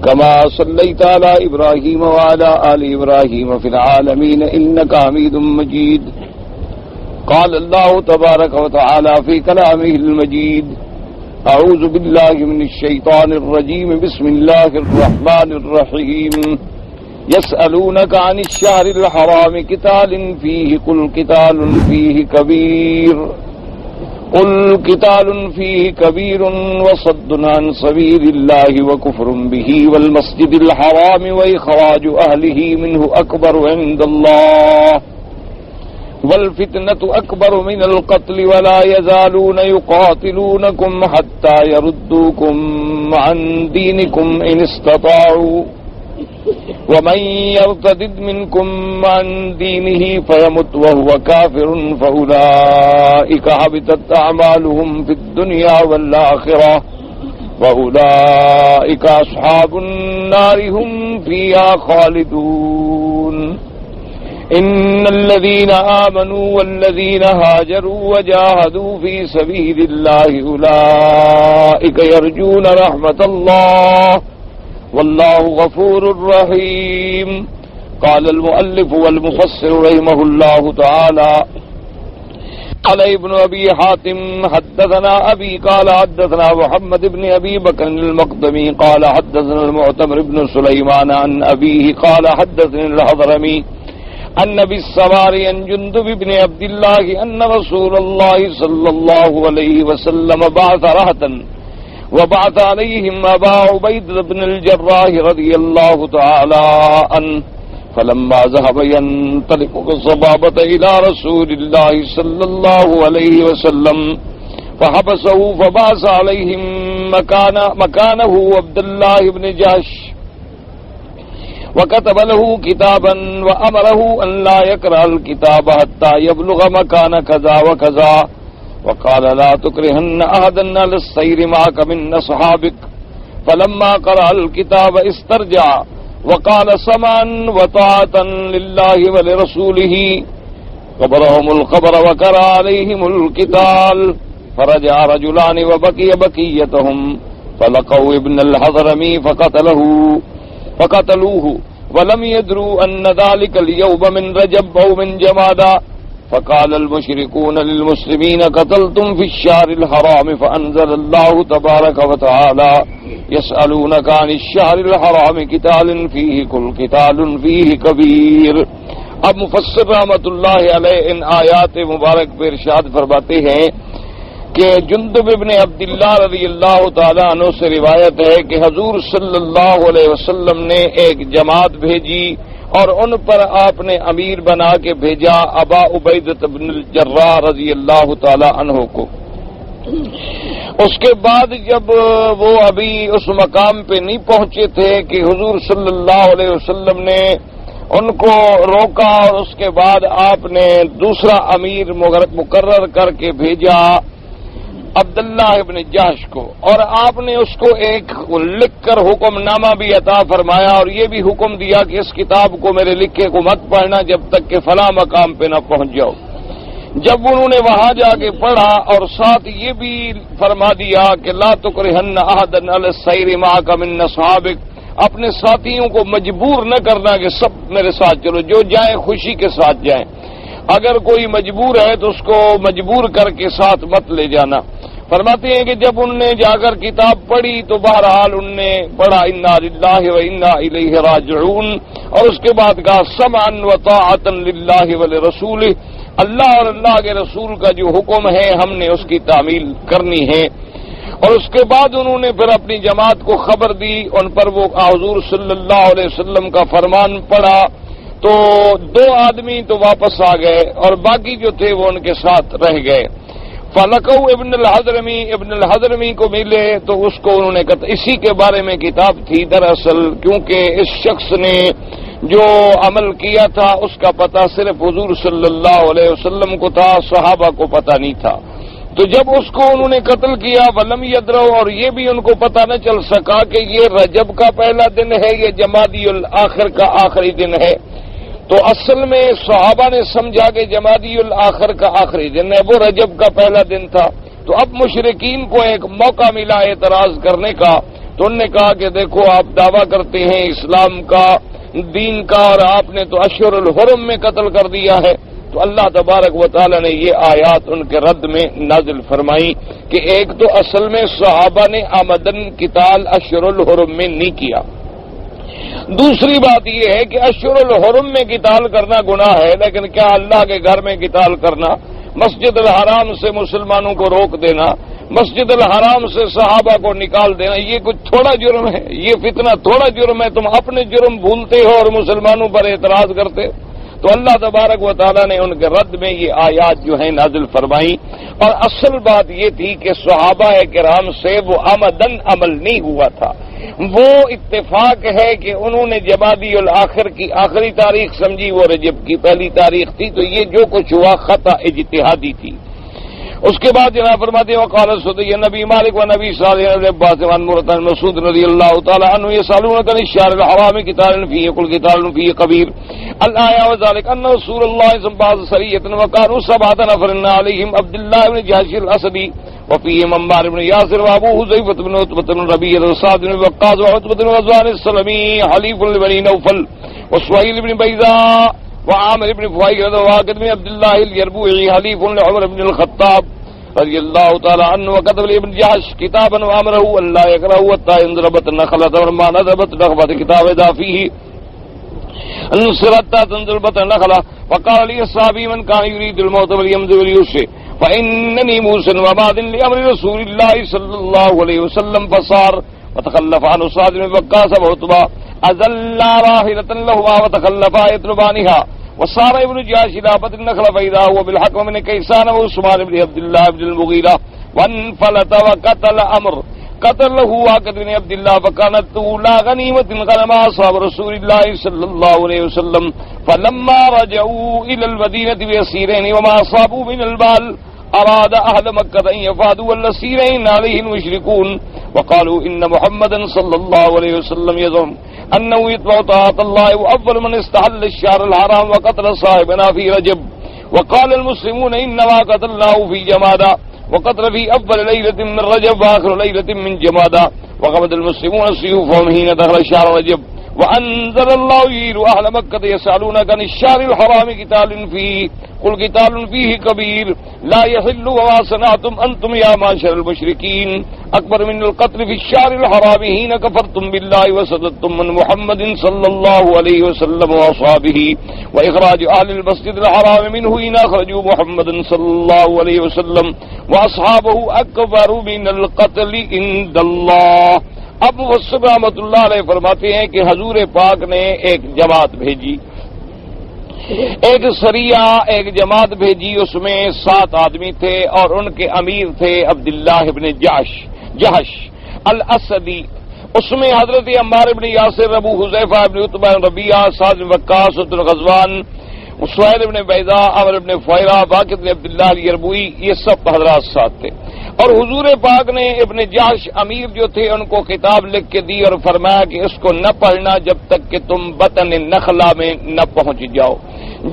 كما صليت على إبراهيم وعلى آل إبراهيم في العالمين إنك حميد مجيد. قال الله تبارك وتعالى في كلامه المجيد: أعوذ بالله من الشيطان الرجيم. بسم الله الرحمن الرحيم. يسألونك عن الشهر الحرام قتال فيه قل قتال فيه كبير وصد عن سبيل الله وكفر به والمسجد الحرام وإخراج أهله منه أكبر عند الله والفتنة أكبر من القتل ولا يزالون يقاتلونكم حتى يردوكم عن دينكم إن استطاعوا ومن يرتد منكم عن دينه فيمت وهو كافر فأولئك حبطت أعمالهم في الدنيا والآخرة وأولئك أصحاب النار هم فيها خالدون. إن الذين آمنوا والذين هاجروا وجاهدوا في سبيل الله أولئك يرجون رحمة الله والله غفور رحيم. قال المؤلف والمفسر رحمه الله تعالى: قال ابن أبي حاتم حدثنا أبي قال حدثنا محمد بن أبي بكر المقدمي قال حدثنا المعتمر بن سليمان عن أبيه قال حدثني الحضرمي عن أبي السواري عن جندب بن عبد الله أن رسول الله صلى الله عليه وسلم بعث رهطا وبعث عليهم أبا عبيدة بن الجراح رضي الله تعالى عنه فلما ذهب ينطلق بالصبابة إلى رسول الله صلى الله عليه وسلم فحبسه فبعث عليهم مكانه عبد الله بن جحش وكتب له كتابا وأمره أن لا يقرأ الكتاب حتى يبلغ مكان كذا وكذا وقال لا تكرهن أحدا على السير معك من أصحابك. فلما قرأ الكتاب استرجع وقال سمعا وطاعة لله ولرسوله قبرهم القبر وقرأ عليهم القتال فرجع رجلان وبقي بقيتهم فلقوا ابن الحضرمي فقتلوه ولم يدروا أن ذلك اليوم من رجب أو من جمادى. فقال المشركون للمسلمين قتلتم في الشهر الحرام فأنزل الله تبارك وتعالى يسألونك عن الشهر الحرام قتال فيه قل قتال فيه كبير. اب مفسر رحمۃ اللہ علیہ ان آیات مبارک پہ ارشاد فرماتے ہیں کہ جندب ابن عبداللہ رضی اللہ تعالیٰ عنہ سے روایت ہے کہ حضور صلی اللہ علیہ وسلم نے ایک جماعت بھیجی اور ان پر آپ نے امیر بنا کے بھیجا ابا عبیدۃ بن الجراح رضی اللہ تعالی عنہ کو. اس کے بعد جب وہ ابھی اس مقام پہ نہیں پہنچے تھے کہ حضور صلی اللہ علیہ وسلم نے ان کو روکا اور اس کے بعد آپ نے دوسرا امیر مقرر کر کے بھیجا عبداللہ ابن جحش کو اور آپ نے اس کو ایک لکھ کر حکم نامہ بھی عطا فرمایا اور یہ بھی حکم دیا کہ اس کتاب کو میرے لکھے کو مت پڑھنا جب تک کہ فلاں مقام پہ نہ پہنچ جاؤ. جب انہوں نے وہاں جا کے پڑھا اور ساتھ یہ بھی فرما دیا کہ لا تکرہن احدا علی السیر معک من اصحابک، اپنے ساتھیوں کو مجبور نہ کرنا کہ سب میرے ساتھ چلو، جو جائیں خوشی کے ساتھ جائیں، اگر کوئی مجبور ہے تو اس کو مجبور کر کے ساتھ مت لے جانا. فرماتے ہیں کہ جب ان نے جا کر کتاب پڑھی تو بہرحال ان نے پڑھا انا للہ و انا الیہ راجعون اور اس کے بعد کہا سمعا وطاعتا للہ ولرسولہ، اللہ اور اللہ کے رسول کا جو حکم ہے ہم نے اس کی تعمیل کرنی ہے. اور اس کے بعد انہوں نے پھر اپنی جماعت کو خبر دی، ان پر وہ حضور صلی اللہ علیہ وسلم کا فرمان پڑھا تو 2 آدمی تو واپس آ گئے اور باقی جو تھے وہ ان کے ساتھ رہ گئے. فلقوا ابن الحضرمی کو ملے تو اس کو انہوں نے اسی کے بارے میں کتاب تھی دراصل، کیونکہ اس شخص نے جو عمل کیا تھا اس کا پتہ صرف حضور صلی اللہ علیہ وسلم کو تھا، صحابہ کو پتہ نہیں تھا. تو جب اس کو انہوں نے قتل کیا ولم یدروا، اور یہ بھی ان کو پتہ نہ چل سکا کہ یہ رجب کا پہلا دن ہے یہ جمادی الاخر کا آخری دن ہے، تو اصل میں صحابہ نے سمجھا کہ جمادی الاخر کا آخری دن ہے، وہ رجب کا پہلا دن تھا. تو اب مشرکین کو ایک موقع ملا اعتراض کرنے کا، تو انہوں نے کہا کہ دیکھو آپ دعویٰ کرتے ہیں اسلام کا، دین کا، اور آپ نے تو اشہر الحرم میں قتل کر دیا ہے۔ تو اللہ تبارک و تعالی نے یہ آیات ان کے رد میں نازل فرمائی کہ ایک تو اصل میں صحابہ نے آمدن قتال اشہر الحرم میں نہیں کیا، دوسری بات یہ ہے کہ اشہر الحرم میں قتال کرنا گناہ ہے، لیکن کیا اللہ کے گھر میں قتال کرنا، مسجد الحرام سے مسلمانوں کو روک دینا، مسجد الحرام سے صحابہ کو نکال دینا، یہ کچھ تھوڑا جرم ہے؟ یہ فتنہ تھوڑا جرم ہے؟ تم اپنے جرم بھولتے ہو اور مسلمانوں پر اعتراض کرتے ہو۔ تو اللہ تبارک و تعالیٰ نے ان کے رد میں یہ آیات جو ہیں نازل فرمائی، اور اصل بات یہ تھی کہ صحابہ کرام سے وہ آمدن عمل نہیں ہوا تھا، وہ اتفاق ہے کہ انہوں نے جمادی الاخر کی آخری تاریخ سمجھی، وہ رجب کی پہلی تاریخ تھی، تو یہ جو کچھ ہوا خطا اجتہادی تھی۔ اس کے بعد جناب فرماتے ہیں وقال صدی نبی مالک و نبی صالح علیہ عباس و مرتن مسعود رضی اللہ تعالی عنہ یسالونک عن الشهر الحرام قتال فيه قل قتال فيه كبير الآية وذلك ان رسول الله صلى الله عليه وسلم سرية وكانوا 7 نفر عليهم عبد الله بن جحش الاسدي وفيهم عمار بن ياسر وابو حذيفة بن عتبة بن ربيعة وسعد بن وقاص وعتبة بن غزوان السلمي حليف لبني نوفل وسهيل بن بيضاء وعامر بن فهيرة وواقد بن عبد الله اليربوعي حليف لعمر بن الخطاب رضی اللہ تعالی عنہ وكتب لابن جحش كتابا وامره الا يقرأه حتى ينضربت النخلة ولما نضربت نخبت كتاب ذا فيه انصرت تنضربت النخلة وقال لي الصحابي من كان يريد الموت فليمضي وليوصي فإنني موسى وبعد لأمر رسول الله صلى الله عليه وسلم فصار وتخلف عنه سعد بن وقاص وعتبة أذل راحلة لهما وتخلفا يطلبانها وصار ابن جحش إلى بدر النخلة فإذا هو بالحكم من كيسان وعثمان بن عبد الله بن المغيرة وانفلت وقتل أمر قتله واقد بن عبد الله فكانت أولى غنيمة غنم أصحاب رسول الله صلى الله عليه وسلم فلما رجعوا إلى المدينة بأسيرين وما أصابوا من المال أراد أهل مكة أن يفادوا الأسيرين عليه المشركون وقالوا إن محمدا صلى الله عليه وسلم يزعم أنه يتبع طاعة الله وأول من استحل الشهر الحرام وقتل صاحبنا في رجب وقال المسلمون إنما قتلناه في جمادى وقتل في أول ليلة من رجب وآخر ليلة من جمادى وغمد المسلمون سيوفهم حين دخل شهر رجب وأنزل الله يجير أهل مكة يسألونك عن الشهر الحرام قتال فيه قل قتال فيه كبير لا يحل وما صنعتم أنتم يا معشر المشركين أكبر من القتل في الشهر الحرام حين كفرتم بالله وصددتم من محمد صلى الله عليه وسلم وأصحابه وإخراج أهل المسجد الحرام منه حين أخرجوا محمد صلى الله عليه وسلم وأصحابه أكبر من القتل عند الله۔ اب مفسر رحمۃ اللہ علیہ فرماتے ہیں کہ حضور پاک نے ایک جماعت بھیجی، ایک سریہ، ایک جماعت بھیجی، اس میں 7 آدمی تھے اور ان کے امیر تھے عبداللہ ابن جحش الاسدی۔ اس میں حضرت عمار ابن یاسر، ابو حذیفہ ابن عتبہ بن ربیعہ، سعد بن وقاص بن غزوان، سہیل ابن بیضاء، عمر ابن فہیرہ، واقد بن عبداللہ الیربوعی، یہ سب حضرات ساتھ تھے۔ اور حضور پاک نے ابن جحش امیر جو تھے ان کو کتاب لکھ کے دی اور فرمایا کہ اس کو نہ پڑھنا جب تک کہ تم بطن نخلا میں نہ پہنچ جاؤ۔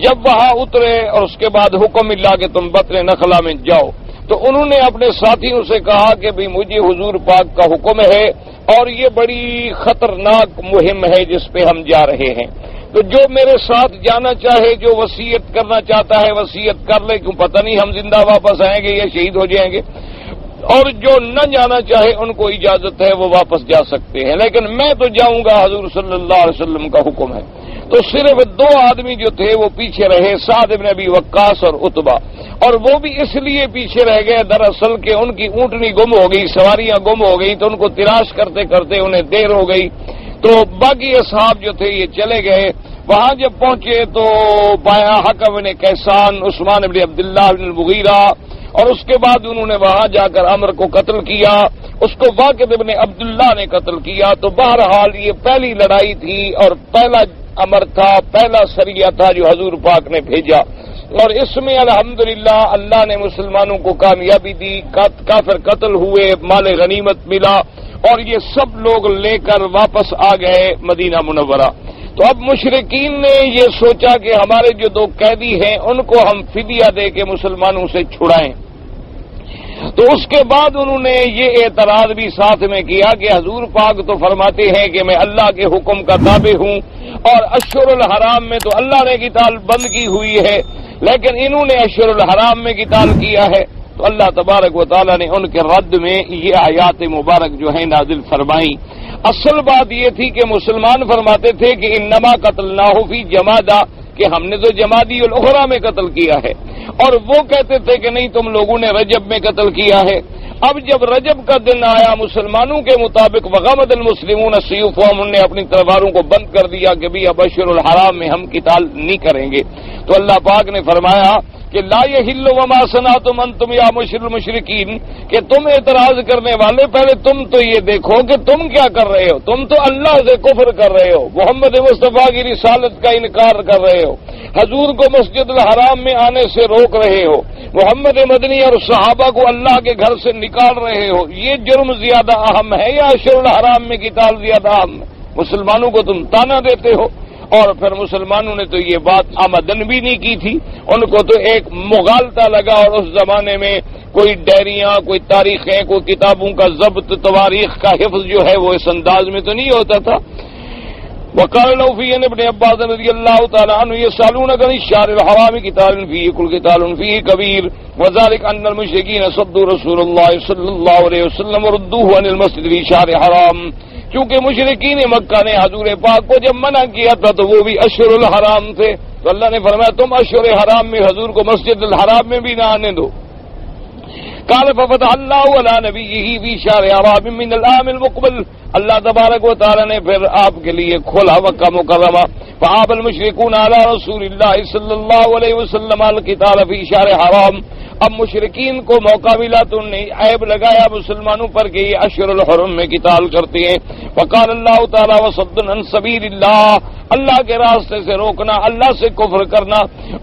جب وہاں اترے اور اس کے بعد حکم ملا کہ تم بطن نخلا میں جاؤ، تو انہوں نے اپنے ساتھیوں سے کہا کہ بھی مجھے حضور پاک کا حکم ہے اور یہ بڑی خطرناک مہم ہے جس پہ ہم جا رہے ہیں، تو جو میرے ساتھ جانا چاہے، جو وصیت کرنا چاہتا ہے وصیت کر لے، کیوں پتہ نہیں ہم زندہ واپس آئیں گے یا شہید ہو جائیں گے، اور جو نہ جانا چاہے ان کو اجازت ہے وہ واپس جا سکتے ہیں، لیکن میں تو جاؤں گا، حضور صلی اللہ علیہ وسلم کا حکم ہے۔ تو صرف 2 آدمی جو تھے وہ پیچھے رہے، سعد بن ابی وقاص اور عتبہ، اور وہ بھی اس لیے پیچھے رہ گئے دراصل کہ ان کی اونٹنی گم ہو گئی، سواریاں گم ہو گئی، تو ان کو تلاش کرتے کرتے انہیں دیر ہو گئی، تو باقی اصحاب جو تھے یہ چلے گئے۔ وہاں جب پہنچے تو پایا حکم بن کیسان، عثمان بن عبداللہ بن المغیرہ، اور اس کے بعد انہوں نے وہاں جا کر عمر کو قتل کیا، اس کو واقد ابن عبداللہ نے قتل کیا۔ تو بہرحال یہ پہلی لڑائی تھی اور پہلا امر تھا، پہلا سریہ تھا جو حضور پاک نے بھیجا، اور اس میں الحمدللہ اللہ نے مسلمانوں کو کامیابی دی، کافر قتل ہوئے، مال غنیمت ملا، اور یہ سب لوگ لے کر واپس آ گئے مدینہ منورہ۔ تو اب مشرکین نے یہ سوچا کہ ہمارے جو 2 قیدی ہیں ان کو ہم فدیہ دے کے مسلمانوں سے چھڑائیں۔ تو اس کے بعد انہوں نے یہ اعتراض بھی ساتھ میں کیا کہ حضور پاک تو فرماتے ہیں کہ میں اللہ کے حکم کا تابع ہوں، اور اشہر الحرام میں تو اللہ نے قتال بند کی ہوئی ہے، لیکن انہوں نے اشہر الحرام میں قتال کیا ہے۔ تو اللہ تبارک و تعالیٰ نے ان کے رد میں یہ آیات مبارک جو ہیں نازل فرمائیں۔ اصل بات یہ تھی کہ مسلمان فرماتے تھے کہ انما قتلناہ فی جمادہ، کہ ہم نے تو جمادی الاخری میں قتل کیا ہے، اور وہ کہتے تھے کہ نہیں تم لوگوں نے رجب میں قتل کیا ہے۔ اب جب رجب کا دن آیا مسلمانوں کے مطابق وغمد المسلمون سیوفہم، انہوں نے اپنی تلواروں کو بند کر دیا کہ بھی اب اشہر الحرام میں ہم قتال نہیں کریں گے، تو اللہ پاک نے فرمایا کہ لا یحل وما صنعتم انتم یا مشر المشرکین، کہ تم اعتراض کرنے والے پہلے تم تو یہ دیکھو کہ تم کیا کر رہے ہو، تم تو اللہ سے کفر کر رہے ہو، محمد مصطفیٰ کی رسالت کا انکار کر رہے ہو، حضور کو مسجد الحرام میں آنے سے روک رہے ہو، محمد مدنی اور صحابہ کو اللہ کے گھر سے نکال رہے ہو، یہ جرم زیادہ اہم ہے یا اشہر الحرام میں قتال زیادہ اہم ہے؟ مسلمانوں کو تم تانا دیتے ہو۔ اور پھر مسلمانوں نے تو یہ بات آمدن بھی نہیں کی تھی، ان کو تو ایک مغالطہ لگا، اور اس زمانے میں کوئی ڈائریاں، کوئی تاریخیں، کوئی کتابوں کا ضبط، تواریخ کا حفظ جو ہے وہ اس انداز میں تو نہیں ہوتا تھا۔ وقال له في ابن عباس رضي الله تعالى عنه يسألونك عن الشهر الحرام قتال فيه قل قتال فيه كبير وذلك أن المشركين صدوا رسول الله صلى الله عليه وسلم وردوه عن المسجد في شهر حرام، کیونکہ مشرکین مکہ نے حضور پاک کو جب منع کیا تھا تو وہ بھی اشہر الحرام تھے، تو اللہ نے فرمایا تم اشہر حرام میں حضور کو مسجد الحرام میں بھی نہ آنے دو۔ قال ففتح اللہ علی نبیہ فی شہر حرام من العام المقبل، اللہ تبارک و تعالی نے پھر آپ کے لیے کھولا مکہ مکرمہ، فعاب المشرکون علی رسول اللہ صلی اللہ علیہ وسلم القتال فی شہر حرام، اب مشرکین کو موقع ملا تو انہوں نے عیب لگایا مسلمانوں پر کہ یہ اشہر الحرم میں قتال کرتے ہیں۔ وقال اللہ تعالی وصد عن سبیل اللہ، اللہ کے راستے سے روکنا، اللہ سے کفر کرنا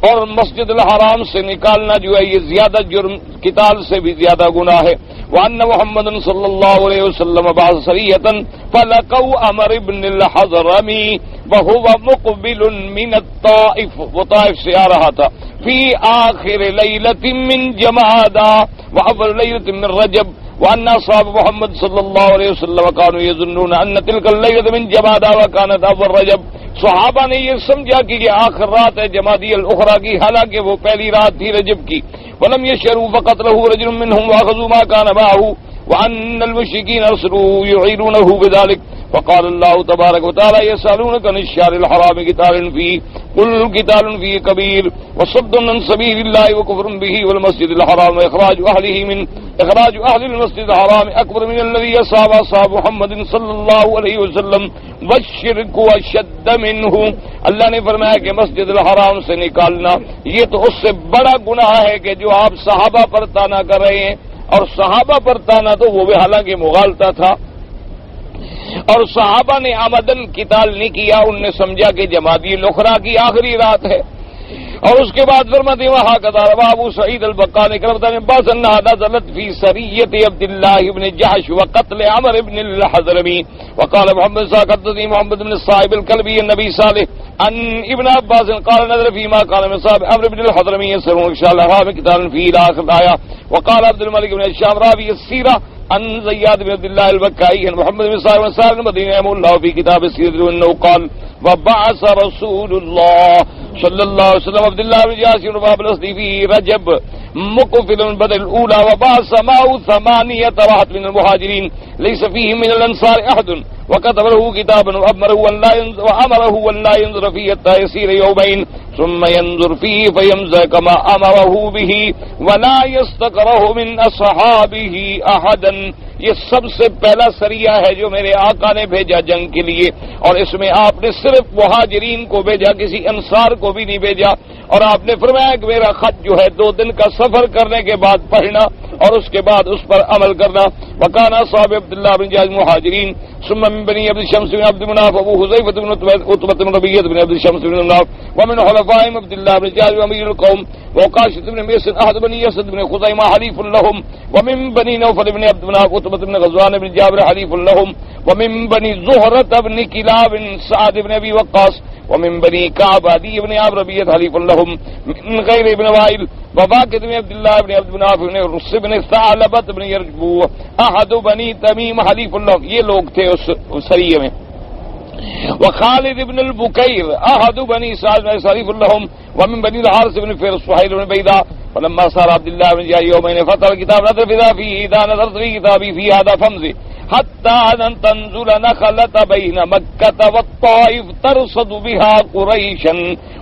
اور مسجد الحرام سے نکالنا جو ہے یہ زیادہ جرم، قتال سے بھی زیادہ گناہ ہے۔ وان محمد صلی اللہ علیہ وسلم بعث سریۃ فلقوا عمرو بن الحضرمی وهو مقبل من الطائف، وہ طائف سے آ رہا تھا، فی آخر لیلۃ من جمادى واول لیلۃ من رجب، وان اصحاب محمد صلی اللہ علیہ وسلم كانوا يظنون ان تلك الليلة من جمادى وكانت اول رجب، صحابہ نے یہ سمجھا کہ یہ آخر رات ہے جمادی الاخری کی، حالانکہ وہ پہلی رات تھی رجب کی۔ ولم يشعروا فقتله رجل منهم واخذوا ما كان معه وان المشركين ارسلوا يعيرونه بذلك، فقال الله تبارك وتعالى يسألونك عن الشهر الحرام قتال فيه قل قتال فيه كبير وصد عن سبيل الله وكفر به والمسجد الحرام واخراج اهل المسجد الحرام اكبر من الذي اصاب محمد صلی اللہ علیہ وسلم والشرك اشد منه، اللہ نے فرمایا کہ مسجد الحرام سے نکالنا یہ تو اس سے بڑا گناہ ہے کہ جو آپ صحابہ پر تانا کر رہے ہیں، اور صحابہ پر تانا تو وہ بھی حالانکہ مغالطہ تھا، اور صحابہ نے آمدن قتال نہیں کیا، انہوں نے سمجھا کہ جمادی الاخری کی آخری رات ہے۔ اور اس کے بعد فرماتے ہیں وہاں کا دار ابو سعید البقانی کرتا ہے باز انہا نزلت فی سریت عبداللہ ابن جحش وقتل عمر ابن الحضرمی، وقال محمد ساقتنی محمد بن صاحب الکلبی النبی صالح ان ابن عباس قال نظر فيما قال من صاحب عمر ابن الحضرمی يسرون ان شاء الله حرام قتال فی الاخر آیا، وقال عبد الملک بن الشام راوی السیرہ ان زیاد بن عبد الله البکائی ان محمد بن صاحب انصار المدینہ رحمہ اللہ فی کتاب السیرہ انه قال وبعث رسول الله صلی اللہ علیہ وسلم عبد الله بن جاسر وابن الاسدی فی رجب مقفل بدل الاولى وبعث معه 8 رهط من المهاجرين ليس فيهم من الانصار احد وكتب له كتابا وامره ان لا ينظر فيه حتى يسير يومين ثم ينظر فيه فيمضي كما امره به ولا يستكره من اصحابه احدا، یہ سب سے پہلا سریہ ہے جو میرے آقا نے بھیجا جنگ کے لیے، اور اس میں آپ نے صرف مہاجرین کو بھیجا، کسی انصار کو بھی نہیں بھیجا، اور آپ نے فرمایا کہ میرا خط جو ہے 2 دن کا سفر کرنے کے بعد پڑھنا اور اس کے بعد اس پر عمل کرنا۔ وکان اصحاب عبداللہ بن جاز مہاجرین ثم من بني عبد الشمس بن عبد مناف ابو حذیفہ بن عتبہ بن ربیعہ بن عبد الشمس بن مناف ومن حلفاء عبد الله بن جاز امیر القوم وقاشة بن میسن احد بني اسد بن خزیمہ حلیف لهم ومن بني نوفل بن عبد مناف عتبہ بن غزوان بن جابر حلیف لهم ومن بني زهرة بن كلاب سعد بن ابي وقاص ومن بني كعب عدي بن عمرو ربيعة حليف لهم من غير ابن وائل وواقد بن عبد الله بن عبد مناف بن رس بن ثعلبة بن يرجبو احد بني تميم حليف لهم. یہ لوگ تھے اس سریے میں. وخالد بن البكير احد بني سعد بن حليف لهم ومن بني الحارث بن فهر سهيل بن بيداء. فلما صار عبد الله بن جاء يومين فتح الكتاب نظر فيه اذا نظرت في كتابي في هذا فمزي حتى ان تنزل نخلة بين مكة والطائف ترصد بها قريشا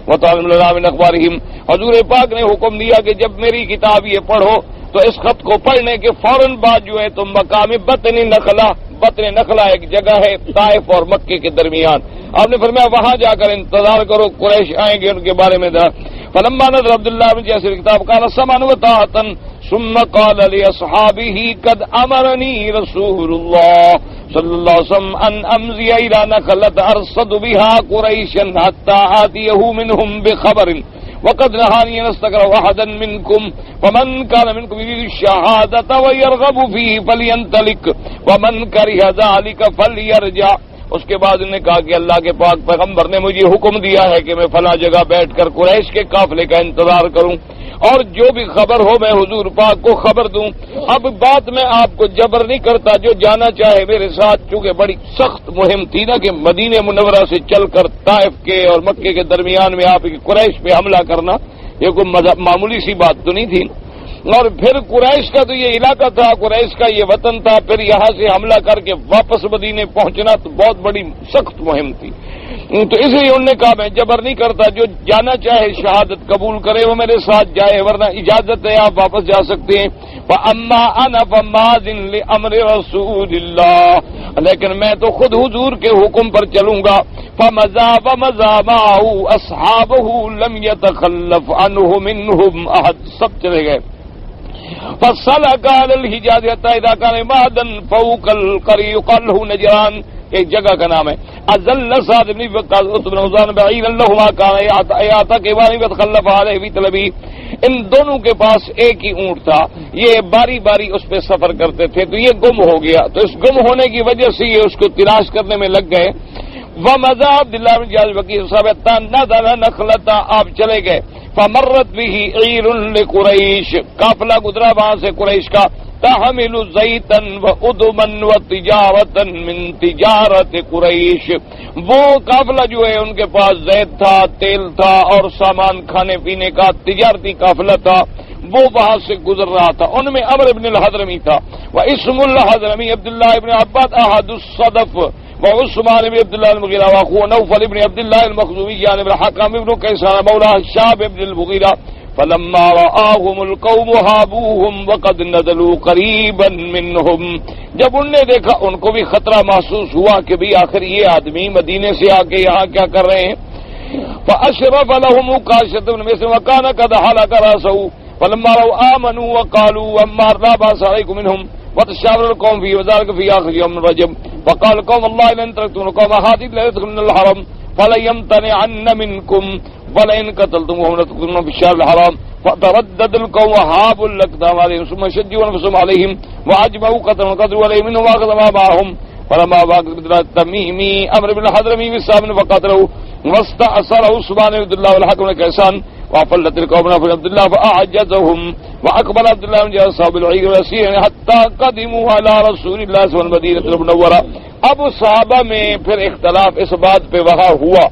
وتعلم لنا من اخبارهم. حضور پاک نے حکم دیا کہ جب میری کتاب یہ پڑھو تو اس خط کو پڑھنے کے فوراً بعد جو ہے تم مقام بطن نخلا ایک جگہ ہے طائف اور مکے کے درمیان. آپ نے فرمایا وہاں جا کر انتظار کرو، قریش آئیں گے، ان کے بارے میں فلما نظر عبد الله بن جاسر الكتاب قال سمعا وطاعة ثم قال لأصحابه قد أمرني رسول الله صلى الله عليه وسلم أن أمضي إلى نخلة أرصد بها قريشا حتى آتيه منهم بخبر وقد نهاني أن أستكره أحدا منكم فمن كان منكم يريد الشهادة ويرغب فيه فلينطلق ومن كره ذلك فليرجع. اس کے بعد انہوں نے کہا کہ اللہ کے پاک پیغمبر نے مجھے حکم دیا ہے کہ میں فلاں جگہ بیٹھ کر قریش کے قافلے کا انتظار کروں اور جو بھی خبر ہو میں حضور پاک کو خبر دوں. اب بات میں آپ کو جبر نہیں کرتا، جو جانا چاہے میرے ساتھ. چونکہ بڑی سخت مہم تھی نا کہ مدینہ منورہ سے چل کر طائف کے اور مکے کے درمیان میں آپ کی قریش پہ حملہ کرنا یہ کوئی معمولی سی بات تو نہیں تھی. اور پھر قریش کا تو یہ علاقہ تھا، قریش کا یہ وطن تھا، پھر یہاں سے حملہ کر کے واپس مدینے پہنچنا تو بہت بڑی سخت مہم تھی. تو اس لیے انہوں نے کہا میں جبر نہیں کرتا، جو جانا چاہے شہادت قبول کرے وہ میرے ساتھ جائے، ورنہ اجازت ہے آپ واپس جا سکتے ہیں. فَأَمَّا أَنَا فَمَاضٍ لِأَمْرِ رَسُولِ اللَّهِ، لیکن میں تو خود حضور کے حکم پر چلوں گا. فَمَضَىٰ وَمَضَىٰ مَعَهُ أَصْحَابُهُ لَمْ يَتَخَلَّفْ عَنْهُ مِنْهُمْ أَحَدٌ. سب چلے گئے. فَصَلَكَ عَلَى الْحِجَازِ حَتَّىٰ إِذَا كَانَ مَعْدًا فَوْقَ الْقَرْيِ يُقَالُ لَهُ نَجْرَانَ، ایک جگہ کا نام ہے. أَذَلَّ سَعْدُ بْنُ وَقَاص بْنُ عُثْمَانَ بَعِيرًا لَهُمَا كَانَ يَعْتَكِفَانِ فَتَخَلَّفَ عَلَيْهِ فِي طَلَبِهِ. ان دونوں کے پاس ایک ہی اونٹ تھا، یہ باری باری اس پہ سفر کرتے تھے، تو یہ گم ہو گیا. تو اس گم ہونے کی وجہ سے یہ اس کو تلاش کرنے میں لگ گئے. وَمَضَىٰ عَبْدُ اللَّهِ بْنُ جَعْفَرَ وَكِيعٌ حَتَّىٰ نَزَلَ نَخْلَةً، آپ چلے گئے. فَمَرَّتْ بِهِ عِيرٌ لِقُرَيْشٍ، قافلہ گزرا وہاں سے قریش کا. تَحْمِلُ زَيْتًا وَأُدُمًا وَتِجَارَةً مِّن تِجَارَةِ قُرَيْشٍ، وہ قافلہ جو ہے ان کے پاس زیت تھا، تیل تھا اور سامان کھانے پینے کا تجارتی قافلہ تھا، وہ وہاں سے گزر رہا تھا. ان میں عمرو بن الحضرمی تھا. وَاسْمُ الْحَضْرَمِي عبد الله بن عباد أحد الصدف وعثمان بن عبد الله المغيرة وأخوه نوفل بن عبد الله المخزومي يعني بن حكم بن كيسان مولى الشعب بن المغيرة. فلما رآهم القوم هابوهم وقد نزلوا قريبا منهم، جب انہوں نے دیکھا ان کو بھی خطرہ محسوس ہوا کہ بھی آخر یہ آدمی مدینے سے آ کے یہاں کیا کر رہے ہیں. فأشرف لهم عكاشة بن محصن وكان قد حلق رأسه. فلما رأوا آمنوا وقالوا أما لا بأس عليكم منهم وتشاور القوم فيه وذلك في آخر يوم من رجب. وقال قوم الله لن تركتم قوم هذه لا يدخلون الحرم فلا يمتنعن منكم ولئن قتلتموهم لتقتلون في الشهر الحرام. فتردد القوم وهابوا الأقدام عليهم ثم شجوا أنفسهم عليهم وأجمعوا قتلوا عليهم منهم وأخذ ما معهم. فلما باقت بدر التميمي أمر بن الحضرمي بالسامن فقتله واستأثره عثمان بن عبد الله والحكم بن كيسان. وفلت القوم نفر عبد الله فأعجزهم وأقبل عبد الله من جهة أصحاب العير والأسير حتى قدموا على رسول الله صلى الله عليه وسلم المدينة المنورة. اب صحابہ میں پھر اختلاف اس بات پہ وہاں ہوا.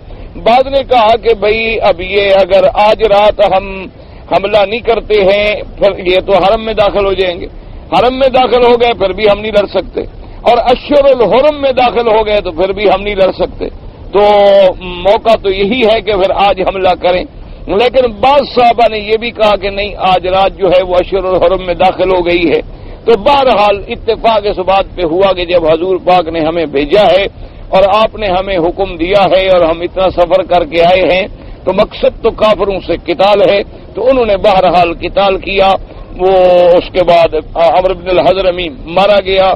بعض نے کہا کہ بھئی اب یہ اگر آج رات ہم حملہ نہیں کرتے ہیں پھر یہ تو حرم میں داخل ہو جائیں گے، حرم میں داخل ہو گئے پھر بھی ہم نہیں لڑ سکتے، اور اشہر الحرم میں داخل ہو گئے تو پھر بھی ہم نہیں لڑ سکتے، تو موقع تو یہی ہے کہ پھر آج حملہ کریں. لیکن بعض صحابہ نے یہ بھی کہا کہ نہیں، آج رات جو ہے وہ اشہر الحرم میں داخل ہو گئی ہے. تو بہرحال اتفاق اس بات پہ ہوا کہ جب حضور پاک نے ہمیں بھیجا ہے اور آپ نے ہمیں حکم دیا ہے اور ہم اتنا سفر کر کے آئے ہیں تو مقصد تو کافروں سے قتال ہے. تو انہوں نے بہرحال قتال کیا. وہ اس کے بعد عمرو بن الحضرمی مارا گیا.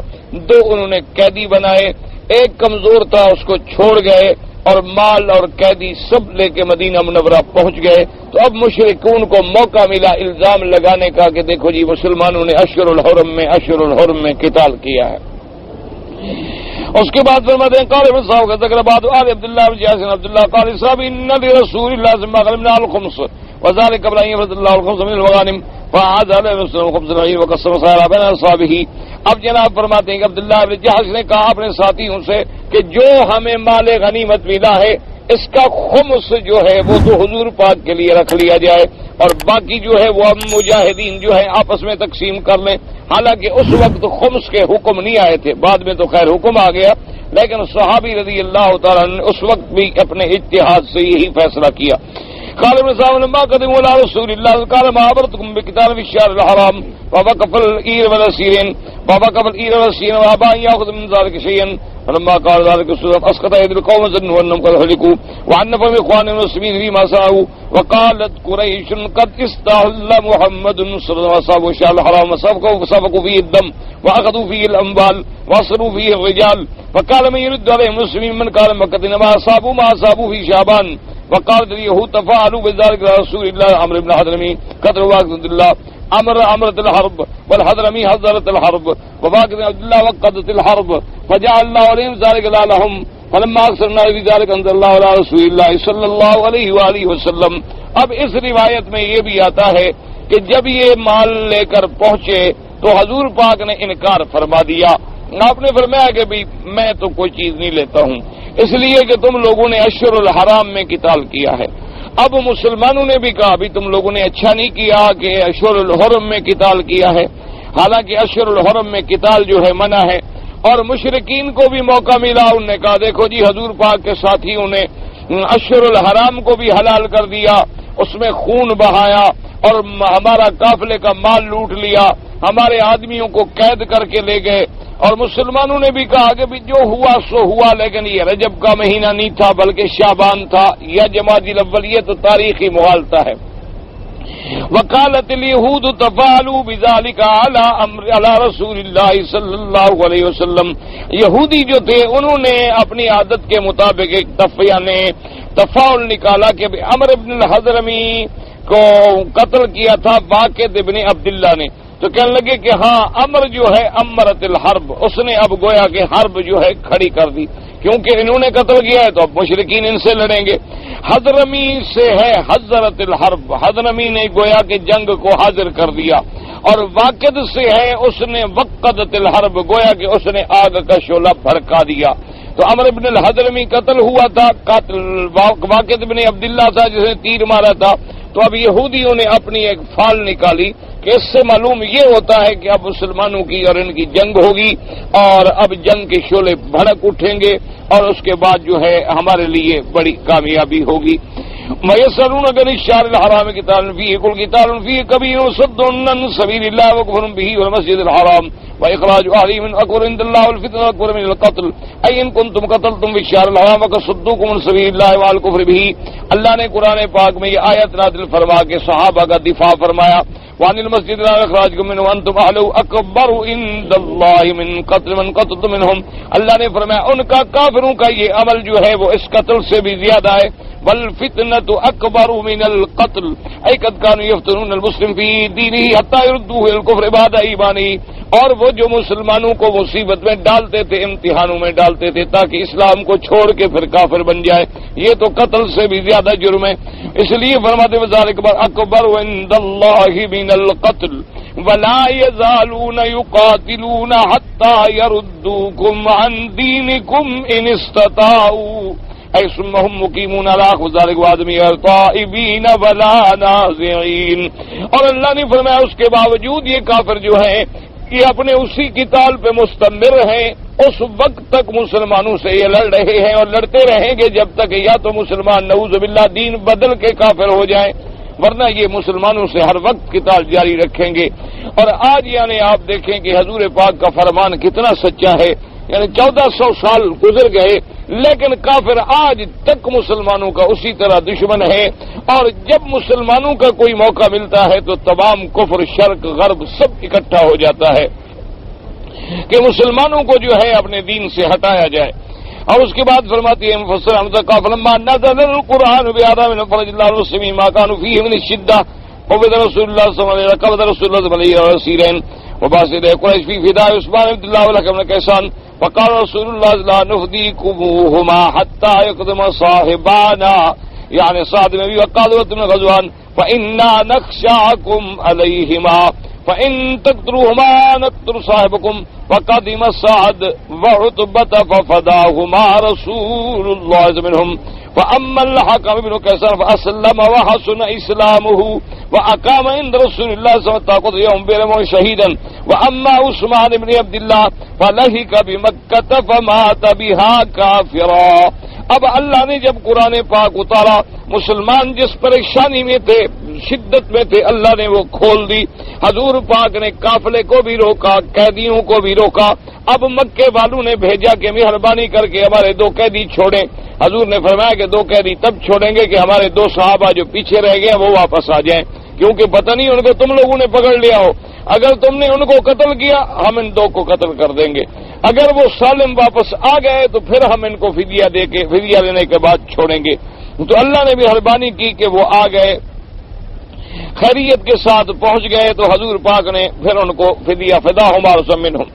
دو انہوں نے قیدی بنائے، ایک کمزور تھا اس کو چھوڑ گئے، اور مال اور قیدی سب لے کے مدینہ منورہ پہنچ گئے. تو اب مشرکون کو موقع ملا الزام لگانے کا کہ دیکھو جی مسلمانوں نے اشہر الحرم میں قتال کیا ہے. اس کے بعد فرماتے ہیں قال ابن صاحب کا ذکر بعد آل عبداللہ بن جاسن عبداللہ قال صاحب ان لرسول اللہ صلی اللہ علیہ وسلم الخمس وذلك قبل ان يفرض الله الخمس من الغنائم فعاد عليه الخمس العين وقسم سائر بين اصحابه. اب جناب فرماتے ہیں کہ عبداللہ بن جحش نے کہا اپنے ساتھیوں سے کہ جو ہمیں مال غنیمت ملا ہے اس کا خمس جو ہے وہ تو حضور پاک کے لیے رکھ لیا جائے اور باقی جو ہے وہ ہم مجاہدین جو ہے آپس میں تقسیم کر لیں. حالانکہ اس وقت خمس کے حکم نہیں آئے تھے، بعد میں تو خیر حکم آ گیا، لیکن صحابی رضی اللہ تعالیٰ نے اس وقت بھی اپنے اجتہاد سے یہی فیصلہ کیا. قال ابن صاحب لما قدموا على رسول الله قال ما أمرتكم بقتال في الشهر الحرام ووقف الإير والأسيرين وأبى أن يأخذ من ذلك شيئا فلما قال ذلك الرسول أسقط أيدي القوم ظنوا أنهم قد هلكوا وعنف من إخوان المسلمين فيما صنعوا وقالت قريش قد استحل محمد صلى الله عليه وسلم الشهر الحرام وسفكوا فيه الدم وأخذوا فيه الأموال وأسروا فيه الرجال فقال من يرد عليهم المسلمين من قال مكة ما أصابوا في شعبان وقال اليهود تفاعلوا بذلك رسول الله عمرو بن حضرمي قدر واقد الله أمرت الحرب والحضرمي حضرت الحرب وواقد عبد الله وقدت الحرب فجعل الله عليهم ذلك لهم فلما أكثرنا بذلك أنزل الله على رسول الله صلى الله عليه وآله وسلم. اب اس روایت میں یہ بھی آتا ہے کہ جب یہ مال لے کر پہنچے تو حضور پاک نے انکار فرما دیا. آپ نے فرمایا کہ بھی میں تو کوئی چیز نہیں لیتا ہوں اس لیے کہ تم لوگوں نے اشہر الحرام میں قتال کیا ہے. اب مسلمانوں نے بھی کہا بھی تم لوگوں نے اچھا نہیں کیا کہ اشہر الحرم میں قتال کیا ہے، حالانکہ اشہر الحرم میں قتال جو ہے منع ہے. اور مشرکین کو بھی موقع ملا، انہوں نے کہا دیکھو جی حضور پاک کے ساتھیوں نے اشہر الحرام کو بھی حلال کر دیا، اس میں خون بہایا اور ہمارا قافلے کا مال لوٹ لیا، ہمارے آدمیوں کو قید کر کے لے گئے. اور مسلمانوں نے بھی کہا کہ بھی جو ہوا سو ہوا، لیکن یہ رجب کا مہینہ نہیں تھا بلکہ شعبان تھا یا جمادی الاول، یہ تو تاریخی مغالطہ ہے. وقالت اليهود تفعلوا بذلك على رسول الله صلی اللہ علیہ وسلم. یہودی جو تھے انہوں نے اپنی عادت کے مطابق ایک تفاعل نکالا کہ عمرو بن الحضرمی کو قتل کیا تھا واقد ابن عبداللہ نے، تو کہنے لگے کہ ہاں امر جو ہے امرت الحرب، اس نے اب گویا کہ حرب جو ہے کھڑی کر دی، کیونکہ انہوں نے قتل کیا ہے تو اب مشرکین ان سے لڑیں گے. حضرمی سے ہے حضرت الحرب، حضرمی نے گویا کہ جنگ کو حاضر کر دیا. اور واقد سے ہے اس نے وقدت الحرب، گویا کہ اس نے آگ کا شعلہ بھڑکا دیا. تو عمرو بن الحضرمی قتل ہوا تھا، قاتل واقد بن عبداللہ تھا جس نے تیر مارا تھا. تو اب یہودیوں نے اپنی ایک فال نکالی کہ اس سے معلوم یہ ہوتا ہے کہ اب مسلمانوں کی اور ان کی جنگ ہوگی اور اب جنگ کے شعلے بھڑک اٹھیں گے اور اس کے بعد جو ہے ہمارے لیے بڑی کامیابی ہوگی. میسرون اگر الشهر الحرام قتال فيه كل قتال فيه كبير وصد عن سبيل الله وكفر به والمسجد الحرام واخراج اهله من اكبر عند الله والفتنه اكبر من القتل اي ان كنتم قتلتم في الشهر الحرام وصدوكم عن سبيل الله والكفر به. اللہ نے قرآن پاک میں یہ آیت نازل فرما کے صحابہ کا دفاع فرمایا. وعن المسجد الحرام اخراجكم منه وانتم اهله اكبر عند الله من قتل من قتلتم منهم. اللہ نے فرمایا ان کا کافروں کا یہ عمل جو ہے وہ اس قتل سے بھی زیادہ ہے. والفتنة اکبر من القتل اي قد كانوا يفتنون المسلم في دينه حتى يردوه الى الكفر بعد ايمانه. اور وہ جو مسلمانوں کو مصیبت میں ڈالتے تھے، امتحانوں میں ڈالتے تھے تاکہ اسلام کو چھوڑ کے پھر کافر بن جائے، یہ تو قتل سے بھی زیادہ جرم ہے. اس لیے فرماتے ہیں ذالک اکبر عند اللہ من القتل ولا يزالون يقاتلون حتى يردوكم عن دينكم ان استطاعوا ایسمہم مقیمون علی ذلک وآدمی طائبین ولا نازعین. اور اللہ نے فرمایا اس کے باوجود یہ کافر جو ہیں یہ اپنے اسی قتال پہ مستمر ہیں، اس وقت تک مسلمانوں سے یہ لڑ رہے ہیں اور لڑتے رہیں گے جب تک یا تو مسلمان نعوذ باللہ دین بدل کے کافر ہو جائیں، ورنہ یہ مسلمانوں سے ہر وقت قتال جاری رکھیں گے. اور آج یعنی آپ دیکھیں کہ حضور پاک کا فرمان کتنا سچا ہے. یعنی 1400 سال گزر گئے لیکن کافر آج تک مسلمانوں کا اسی طرح دشمن ہے. اور جب مسلمانوں کا کوئی موقع ملتا ہے تو تمام کفر شرق غرب سب اکٹھا ہو جاتا ہے کہ مسلمانوں کو جو ہے اپنے دین سے ہٹایا جائے. اور اس کے بعد فرماتی ہے مفسر فلما نزل القرآن بآداب فرج اللہ المسلمین ما كانوا فيه من الشدة وبد رسول اللہ صلی اللہ علیہ وسلم وباسط قریش فی فداء عثمان عبد الله والحكم بن کیسان فقال رسول الله لا نفديكموهما حتى يقدم صاحبانا يعني سعد بن ابي وقاص بن غزوان فإنا نخشاكم عليهما فإن تقتلوهما نقتل صاحبكم فقدم سعد وعتبة ففداهما رسول الله منهم فأما الحكم بن كيسان فأسلم وحسن إسلامه وأقام عند رسول الله صلى الله عليه وسلم يوم بيرمه شهيدا وأما عثمان بن عبد الله فلهك بمكة فمات بها كافرا. اب اللہ نے جب قرآن پاک اتارا، مسلمان جس پریشانی میں تھے، شدت میں تھے، اللہ نے وہ کھول دی. حضور پاک نے قافلے کو بھی روکا، قیدیوں کو بھی روکا. اب مکے والوں نے بھیجا کہ مہربانی کر کے ہمارے 2 قیدی چھوڑیں. حضور نے فرمایا کہ 2 قیدی تب چھوڑیں گے کہ ہمارے 2 صحابہ جو پیچھے رہ گئے وہ واپس آ جائیں، کیونکہ پتہ نہیں ان کو تم لوگوں نے پکڑ لیا ہو. اگر تم نے ان کو قتل کیا ہم ان 2 کو قتل کر دیں گے، اگر وہ سالم واپس آ گئے تو پھر ہم ان کو فدیہ لینے کے بعد چھوڑیں گے. تو اللہ نے بھی مہربانی کی کہ وہ آ گئے، خیریت کے ساتھ پہنچ گئے. تو حضور پاک نے پھر ان کو فداہما رسول منہم.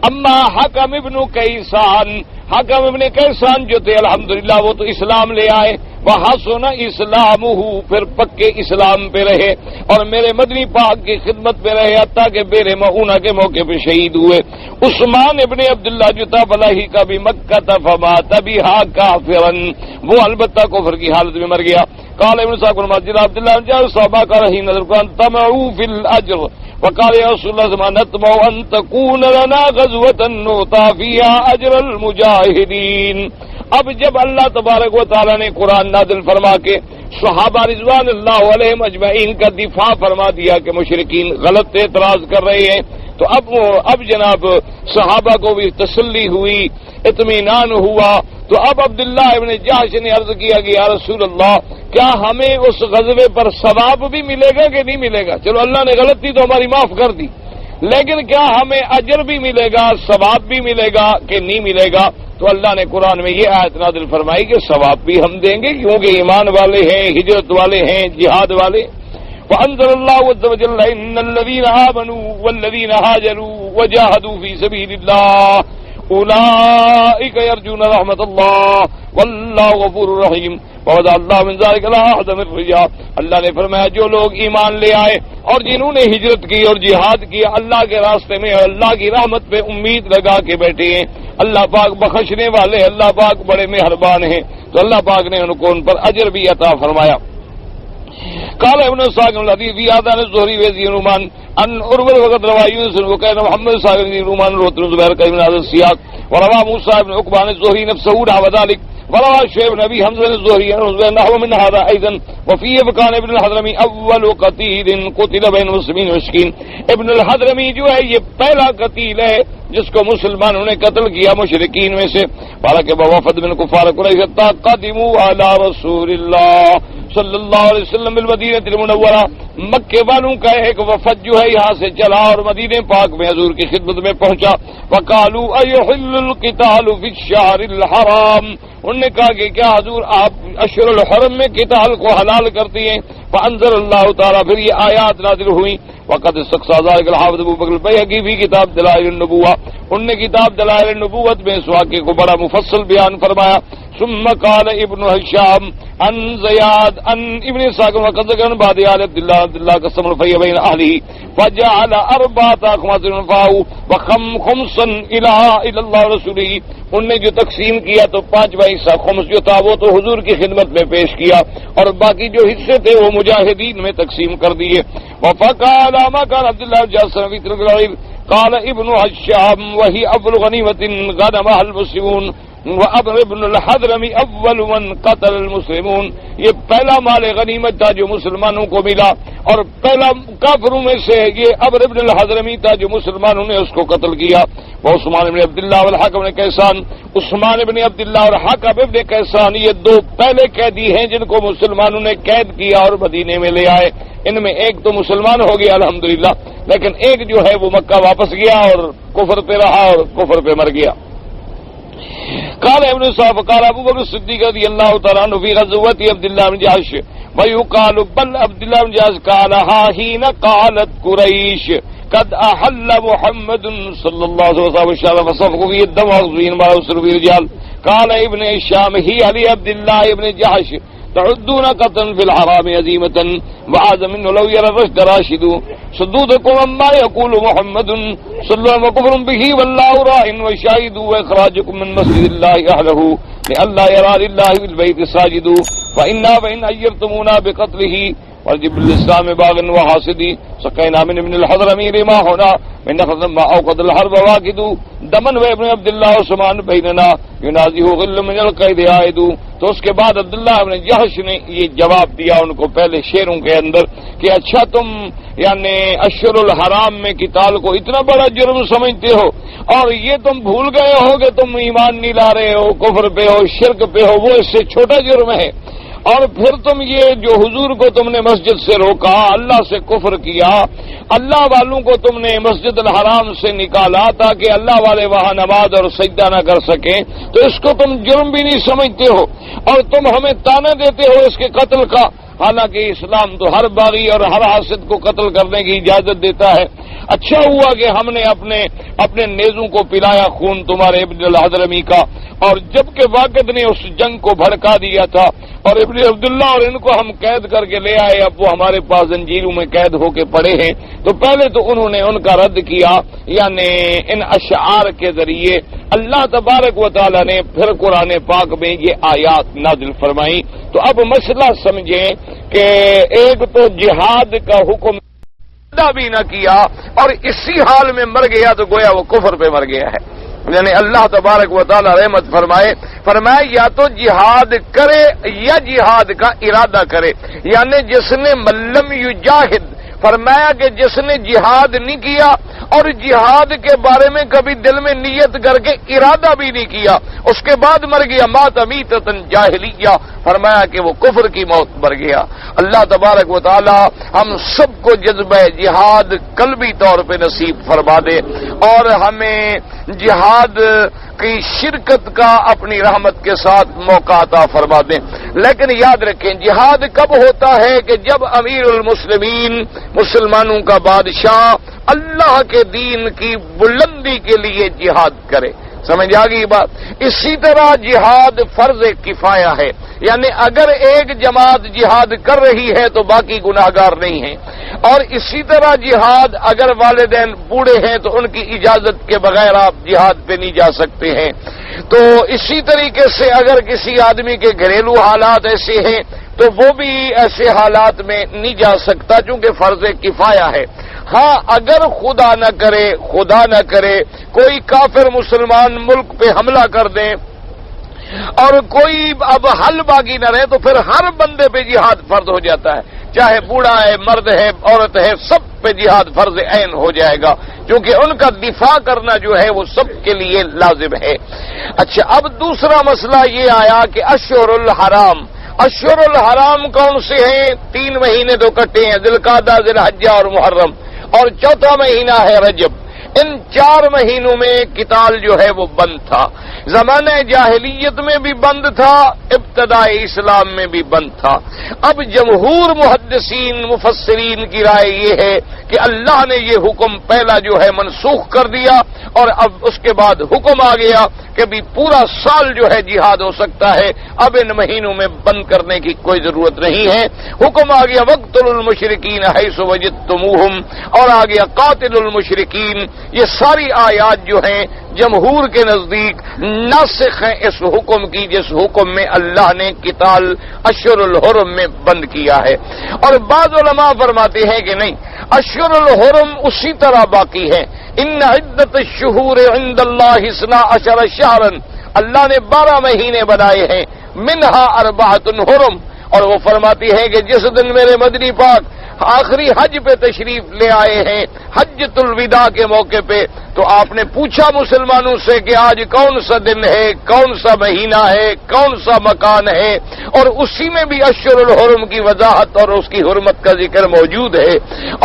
اما حکم ابن کیسان، حکم ابن کیسان جو تھے الحمدللہ وہ تو اسلام لے آئے. وحسن اسلامہ، پھر پکے اسلام پہ رہے اور میرے مدنی پاک کی خدمت پہ رہے حتیٰ کہ بیر معونہ کے موقع پہ شہید ہوئے. عثمان ابن عبداللہ جو تھا فلاحی کا بھی مکہ فمات بہا کافرا، وہ البتہ کفر کی حالت میں مر گیا. قال ابن صاحب المسجد عبداللہ جاء صحابہ کا رہی نظر قرآن تمعوا فی الاجر وقال یا رسول اللہ زمان نتمع ان تکون لنا غزوة نعطى فيها اجر المجاہدین. اب جب اللہ تبارک و تعالیٰ نے قرآن نازل فرما کے صحابہ رضوان اللہ علیہم اجمعین کا دفاع فرما دیا کہ مشرکین غلط اعتراض کر رہے ہیں، تو اب جناب صحابہ کو بھی تسلی ہوئی، اطمینان ہوا. تو اب عبداللہ ابن جحش نے عرض کیا کہ یا رسول اللہ کیا ہمیں اس غزوے پر ثواب بھی ملے گا کہ نہیں ملے گا؟ چلو اللہ نے غلطی تو ہماری معاف کر دی، لیکن کیا ہمیں اجر بھی ملے گا، ثواب بھی ملے گا کہ نہیں ملے گا؟ تو اللہ نے قرآن میں یہ آیت نازل فرمائی کہ ثواب بھی ہم دیں گے، کیونکہ ایمان والے ہیں، ہجرت والے ہیں، جہاد والے. وأنزل الله عز وجل إن الذين آمنوا والذين هاجروا وجاهدوا في سبيل الله أولئك يرجون رحمة الله والله غفور رحيم. ووضع الله من ذلك العهد من الرجال. اللہ نے فرمایا جو لوگ ایمان لے آئے اور جنہوں نے ہجرت کی اور جہاد کیا اللہ کے راستے میں اور اللہ کی رحمت پہ امید لگا کے بیٹھے ہیں، اللہ پاک بخشنے والے، اللہ پاک بڑے مہربان ہیں، تو اللہ پاک نے ان کو ان پر اجر بھی عطا فرمایا. قال ابن ساق الذي في هذا الزهري وزي رومان ان اروى وقد روى يونس وكان محمد ساق رومان روت زبير كان من هذا السياق وروى موسى بن عقبة عن الزهري نفسه نحو ذلك وروى شعيب بن ابي حمزه الزهري نحو من هذا ايضا. وفيه فكان ابن الحضرمي اول قتيل قتل بين المسلمين والمشركين. ابن الحضرمي جو ہے یہ پہلا قتیل ہے جس کو مسلمانوں نے قتل کیا مشرکین میں سے. حالانکہ وفد من کفار قریش قدموا على رسول اللہ صلی اللہ علیہ وسلم بالمدینہ المنورہ، مکے والوں کا ایک وفد جو ہے یہاں سے چلا اور مدینہ پاک میں حضور کی خدمت میں پہنچا. وقالوا ایحل القتال فی الشہر الحرام، انہوں نے کہا کہ کیا حضور آپ اشہر الحرم میں قتال کو حلال کرتی ہیں؟ فانزل اللہ تعالیٰ، پھر یہ آیات نازل ہوئی. وقد استقصى ذلك الحافظ ابو بکر البیہقی بھی کتاب دلائل النبوہ، انہوں نے کتاب دلائل النبوت میں اس واقعے کو بڑا مفصل بیان فرمایا. ثم قال ابن هشام عن زياد عن ابن اسحاق وقد ذكر بعد عبد الله قسم الفي بين اهله فجعل 4 أخماس فاو وخمسا الى الله رسوله. انہوں نے جو تقسیم کیا تو 5واں حصہ خمس جو تھا وہ تو حضور کی خدمت میں پیش کیا اور باقی جو حصے تھے وہ مجاہدین میں تقسیم کر دیے. وفقال ما كان عبد الله جاسم في تلك قال ابن هشام وهي اول غنيمة غنمها المسلمون وابن ابن الحضرمی اول من قتل المسلمون. یہ پہلا مال غنیمت تھا جو مسلمانوں کو ملا اور پہلا کافروں میں سے یہ ابن ابن الحضرمی تھا جو مسلمانوں نے اس کو قتل کیا. وہ عثمان ابن عبداللہ والحکم ابن کیسان، عثمان ابن عبداللہ اور حکم ابن کیسان یہ 2 پہلے قیدی ہیں جن کو مسلمانوں نے قید کیا اور مدینے میں لے آئے. ان میں ایک تو مسلمان ہو گیا الحمدللہ، لیکن ایک جو ہے وہ مکہ واپس گیا اور کفر پہ رہا اور کفر پہ مر گیا. قال ابن صاحب قال ابو بکر الصدیق رضی اللہ تعالی عنہ فی غزوۃ عبد الله بن جحش ويقال بل عبد الله بن جحش قالها حين قالت قریش. قد احل محمد صلی اللہ علیہ وسلم وصفه في الدم والغزوين ما يسر في رجال قال ابن الشام هي علي عبد الله ابن جحش تعدون قتلا في الحرام عزيمة وعاذ منه لو يرى الرشد راشد صدودكم عما يقول محمد صلى الله عليه وسلم وكفر به والله راع وشاهد واخراجكم من مسجد الله اهله لئلا يرى لله بالبيت ساجد فإن أيرتمونا بقتله ورجب الاسلام باغ وحاسدی سقینا من ابن الحضرمی رما ہونا من نخذ ما اوقد الحرب واقد دمن و ابن عبداللہ عثمان بیننا ینازی غل من القید عائد. تو اس کے بعد عبداللہ ابن جحش نے یہ جواب دیا ان کو پہلے شعروں کے اندر کہ اچھا تم یعنی اشہر الحرام میں قتال کو اتنا بڑا جرم سمجھتے ہو اور یہ تم بھول گئے ہو کہ تم ایمان نہیں لا رہے ہو، کفر پہ ہو، شرک پہ ہو، وہ اس سے چھوٹا جرم ہے. اور پھر تم یہ جو حضور کو تم نے مسجد سے روکا، اللہ سے کفر کیا، اللہ والوں کو تم نے مسجد الحرام سے نکالا تاکہ اللہ والے وہاں نماز اور سجدہ نہ کر سکیں، تو اس کو تم جرم بھی نہیں سمجھتے ہو اور تم ہمیں طعنہ دیتے ہو اس کے قتل کا، حالانکہ اسلام تو ہر باغی اور ہر حاسد کو قتل کرنے کی اجازت دیتا ہے. اچھا ہوا کہ ہم نے اپنے نیزوں کو پلایا خون تمہارے ابن الحضرمی کا، اور جبکہ واقعت نے اس جنگ کو بھڑکا دیا تھا اور ابن عبداللہ اور ان کو ہم قید کر کے لے آئے، اب وہ ہمارے پاس زنجیروں میں قید ہو کے پڑے ہیں. تو پہلے تو انہوں نے ان کا رد کیا یعنی ان اشعار کے ذریعے. اللہ تبارک و تعالی نے پھر قرآن پاک میں یہ آیات نازل فرمائی. تو اب مسئلہ سمجھیں کہ ایک تو جہاد کا حکم بھی نہ کیا اور اسی حال میں مر گیا تو گویا وہ کفر پہ مر گیا ہے. یعنی اللہ تبارک و تعالی رحمت فرمائے یا تو جہاد کرے یا جہاد کا ارادہ کرے. یعنی جس نے ملم یجاہد فرمایا کہ جس نے جہاد نہیں کیا اور جہاد کے بارے میں کبھی دل میں نیت کر کے ارادہ بھی نہیں کیا، اس کے بعد مر گیا، مات میتۃ جاہلیہ، فرمایا کہ وہ کفر کی موت مر گیا. اللہ تبارک و تعالی ہم سب کو جذبہ جہاد قلبی طور پہ نصیب فرما دے اور ہمیں جہاد کی شرکت کا اپنی رحمت کے ساتھ موقع عطا فرما دیں. لیکن یاد رکھیں جہاد کب ہوتا ہے کہ جب امیر المسلمین مسلمانوں کا بادشاہ اللہ کے دین کی بلندی کے لیے جہاد کرے. سمجھ آ گئی بات؟ اسی طرح جہاد فرض کفایہ ہے، یعنی اگر ایک جماعت جہاد کر رہی ہے تو باقی گناہگار نہیں ہیں. اور اسی طرح جہاد اگر والدین بوڑھے ہیں تو ان کی اجازت کے بغیر آپ جہاد پہ نہیں جا سکتے ہیں. تو اسی طریقے سے اگر کسی آدمی کے گھریلو حالات ایسے ہیں تو وہ بھی ایسے حالات میں نہیں جا سکتا چونکہ فرض کفایہ ہے. ہاں اگر خدا نہ کرے کوئی کافر مسلمان ملک پہ حملہ کر دیں اور کوئی اب حل باقی نہ رہے تو پھر ہر بندے پہ جہاد فرض ہو جاتا ہے، چاہے بوڑھا ہے، مرد ہے، عورت ہے، سب پہ جہاد فرض عین ہو جائے گا کیونکہ ان کا دفاع کرنا جو ہے وہ سب کے لیے لازم ہے. اچھا اب دوسرا مسئلہ یہ آیا کہ اشہر الحرام کون سے ہیں؟ 3 مہینے تو کٹے ہیں، ذی القعدہ، ذی الحجہ اور محرم، اور چوتھا مہینہ ہے رجب. ان 4 مہینوں میں قتال جو ہے وہ بند تھا. زمانہ جاہلیت میں بھی بند تھا، ابتدائی اسلام میں بھی بند تھا. اب جمہور محدثین مفسرین کی رائے یہ ہے کہ اللہ نے یہ حکم پہلا جو ہے منسوخ کر دیا اور اب اس کے بعد حکم آ گیا کہ بھی پورا سال جو ہے جہاد ہو سکتا ہے، اب ان مہینوں میں بند کرنے کی کوئی ضرورت نہیں ہے. حکم آ گیا وقتلوا المشرکین حیث وجدتموہم اور آ گیا قاتل المشرکین. یہ ساری آیات جو ہیں جمہور کے نزدیک ناسخ ہیں اس حکم کی جس حکم میں اللہ نے قتال اشہر الحرم میں بند کیا ہے. اور بعض علماء فرماتے ہیں کہ نہیں، اشہر الحرم اسی طرح باقی ہے. ان عدت الشہور عند اللہ 12 شہرا، اللہ نے 12 مہینے بنائے ہیں، منہا 4 حرم. اور وہ فرماتی ہے کہ جس دن میرے مدنی پاک آخری حج پہ تشریف لے آئے ہیں، حجۃ الوداع کے موقع پہ، تو آپ نے پوچھا مسلمانوں سے کہ آج کون سا دن ہے، کون سا مہینہ ہے، کون سا مکان ہے، اور اسی میں بھی اشہر الحرم کی وضاحت اور اس کی حرمت کا ذکر موجود ہے.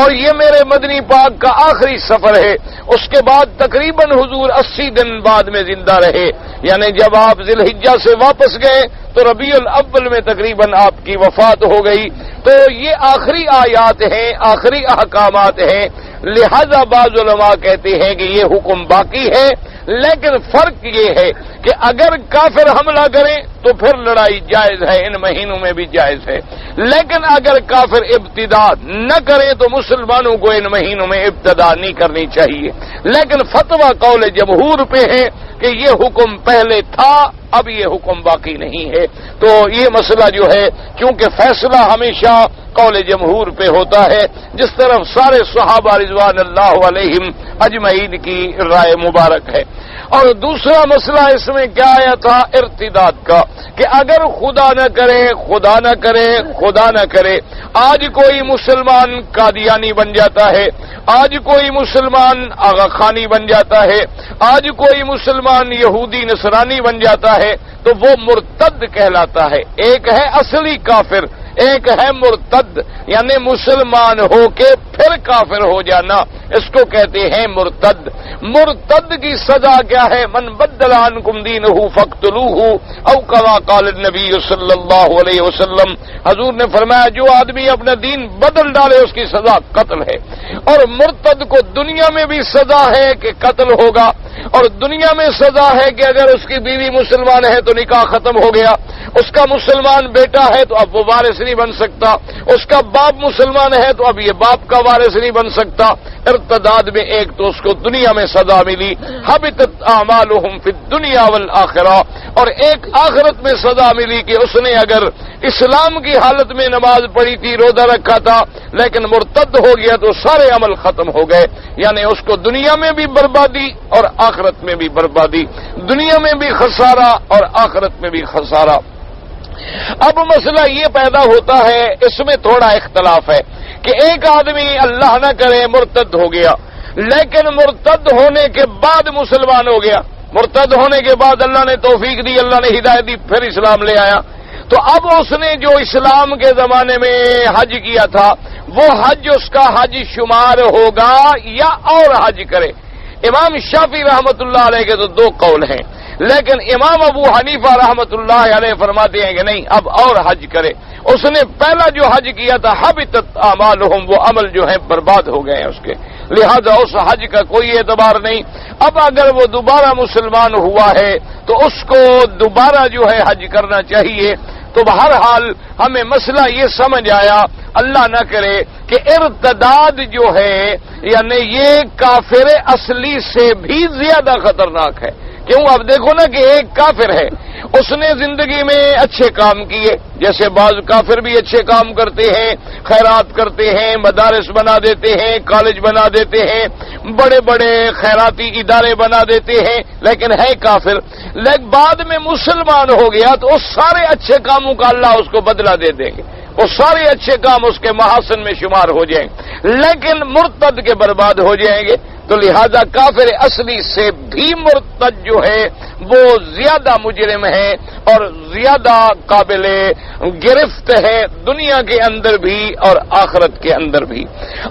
اور یہ میرے مدنی پاک کا آخری سفر ہے. اس کے بعد تقریباً حضور 80 دن بعد میں زندہ رہے، یعنی جب آپ ذی الحجہ سے واپس گئے تو ربیع الاول میں تقریباً آپ کی وفات ہو گئی. تو یہ آخری آیات ہیں، آخری احکامات ہیں لہذا بعض علماء کہتے ہیں کہ یہ حکم باقی ہے، لیکن فرق یہ ہے کہ اگر کافر حملہ کریں تو پھر لڑائی جائز ہے، ان مہینوں میں بھی جائز ہے، لیکن اگر کافر ابتدا نہ کریں تو مسلمانوں کو ان مہینوں میں ابتدا نہیں کرنی چاہیے۔ لیکن فتویٰ قول جمہور پہ ہے کہ یہ حکم پہلے تھا، اب یہ حکم باقی نہیں ہے۔ تو یہ مسئلہ جو ہے چونکہ فیصلہ ہمیشہ قول جمہور پہ ہوتا ہے، جس طرف سارے صحابہ رضوان اللہ علیہم اجمعین کی رائے مبارک ہے۔ اور دوسرا مسئلہ اس میں کیا آیا تھا؟ ارتداد کا، کہ اگر خدا نہ کرے خدا نہ کرے خدا نہ کرے آج کوئی مسلمان قادیانی بن جاتا ہے، آج کوئی مسلمان آغا خانی بن جاتا ہے، آج کوئی مسلمان یہودی نصرانی بن جاتا ہے تو وہ مرتد کہلاتا ہے۔ ایک ہے اصلی کافر، ایک ہے مرتد، یعنی مسلمان ہو کے پھر کافر ہو جانا، اس کو کہتے ہیں مرتد۔ مرتد کی سزا کیا ہے؟ من بدل عنکم دینہ فاقتلوہ او کما قال النبی صلی اللہ علیہ وسلم، حضور نے فرمایا جو آدمی اپنا دین بدل ڈالے اس کی سزا قتل ہے۔ اور مرتد کو دنیا میں بھی سزا ہے کہ قتل ہوگا، اور دنیا میں سزا ہے کہ اگر اس کی بیوی مسلمان ہے تو نکاح ختم ہو گیا، اس کا مسلمان بیٹا ہے تو اب وہ وارث نہیں بن سکتا، اس کا باپ مسلمان ہے تو اب یہ باپ کا وارث نہیں بن سکتا۔ ارتداد میں ایک تو اس کو دنیا میں سزا ملی، حبطت اعمالہم فی الدنیا والآخرہ، اور ایک آخرت میں سزا ملی کہ اس نے اگر اسلام کی حالت میں نماز پڑھی تھی، روزہ رکھا تھا، لیکن مرتد ہو گیا تو سارے عمل ختم ہو گئے، یعنی اس کو دنیا میں بھی بربادی اور آخرت میں بھی بربادی، دنیا میں بھی خسارہ اور آخرت میں بھی خسارہ۔ اب مسئلہ یہ پیدا ہوتا ہے، اس میں تھوڑا اختلاف ہے کہ ایک آدمی اللہ نہ کرے مرتد ہو گیا، لیکن مرتد ہونے کے بعد مسلمان ہو گیا، مرتد ہونے کے بعد اللہ نے توفیق دی، اللہ نے ہدایت دی، پھر اسلام لے آیا، تو اب اس نے جو اسلام کے زمانے میں حج کیا تھا وہ حج اس کا حج شمار ہوگا یا اور حج کرے؟ امام شافعی رحمت اللہ علیہ کے تو دو قول ہیں، لیکن امام ابو حنیفہ رحمت اللہ علیہ فرماتے ہیں کہ نہیں، اب اور حج کرے۔ اس نے پہلا جو حج کیا تھا حبطت اعمالہم، وہ عمل جو ہے برباد ہو گئے ہیں اس کے، لہذا اس حج کا کوئی اعتبار نہیں۔ اب اگر وہ دوبارہ مسلمان ہوا ہے تو اس کو دوبارہ جو ہے حج کرنا چاہیے۔ تو بہرحال ہمیں مسئلہ یہ سمجھ آیا، اللہ نہ کرے کہ ارتداد جو ہے یعنی یہ کافر اصلی سے بھی زیادہ خطرناک ہے۔ کیوں؟ اب دیکھو نا کہ ایک کافر ہے، اس نے زندگی میں اچھے کام کیے، جیسے بعض کافر بھی اچھے کام کرتے ہیں، خیرات کرتے ہیں، مدارس بنا دیتے ہیں، کالج بنا دیتے ہیں، بڑے بڑے خیراتی ادارے بنا دیتے ہیں، لیکن ہے کافر، لیکن بعد میں مسلمان ہو گیا تو اس سارے اچھے کاموں کا اللہ اس کو بدلہ دے دیں گے، وہ سارے اچھے کام اس کے محاسن میں شمار ہو جائیں گے، لیکن مرتد کے برباد ہو جائیں گے۔ تو لہذا کافر اصلی سے بھی مرتد جو ہے وہ زیادہ مجرم ہے اور زیادہ قابل گرفت ہے، دنیا کے اندر بھی اور آخرت کے اندر بھی۔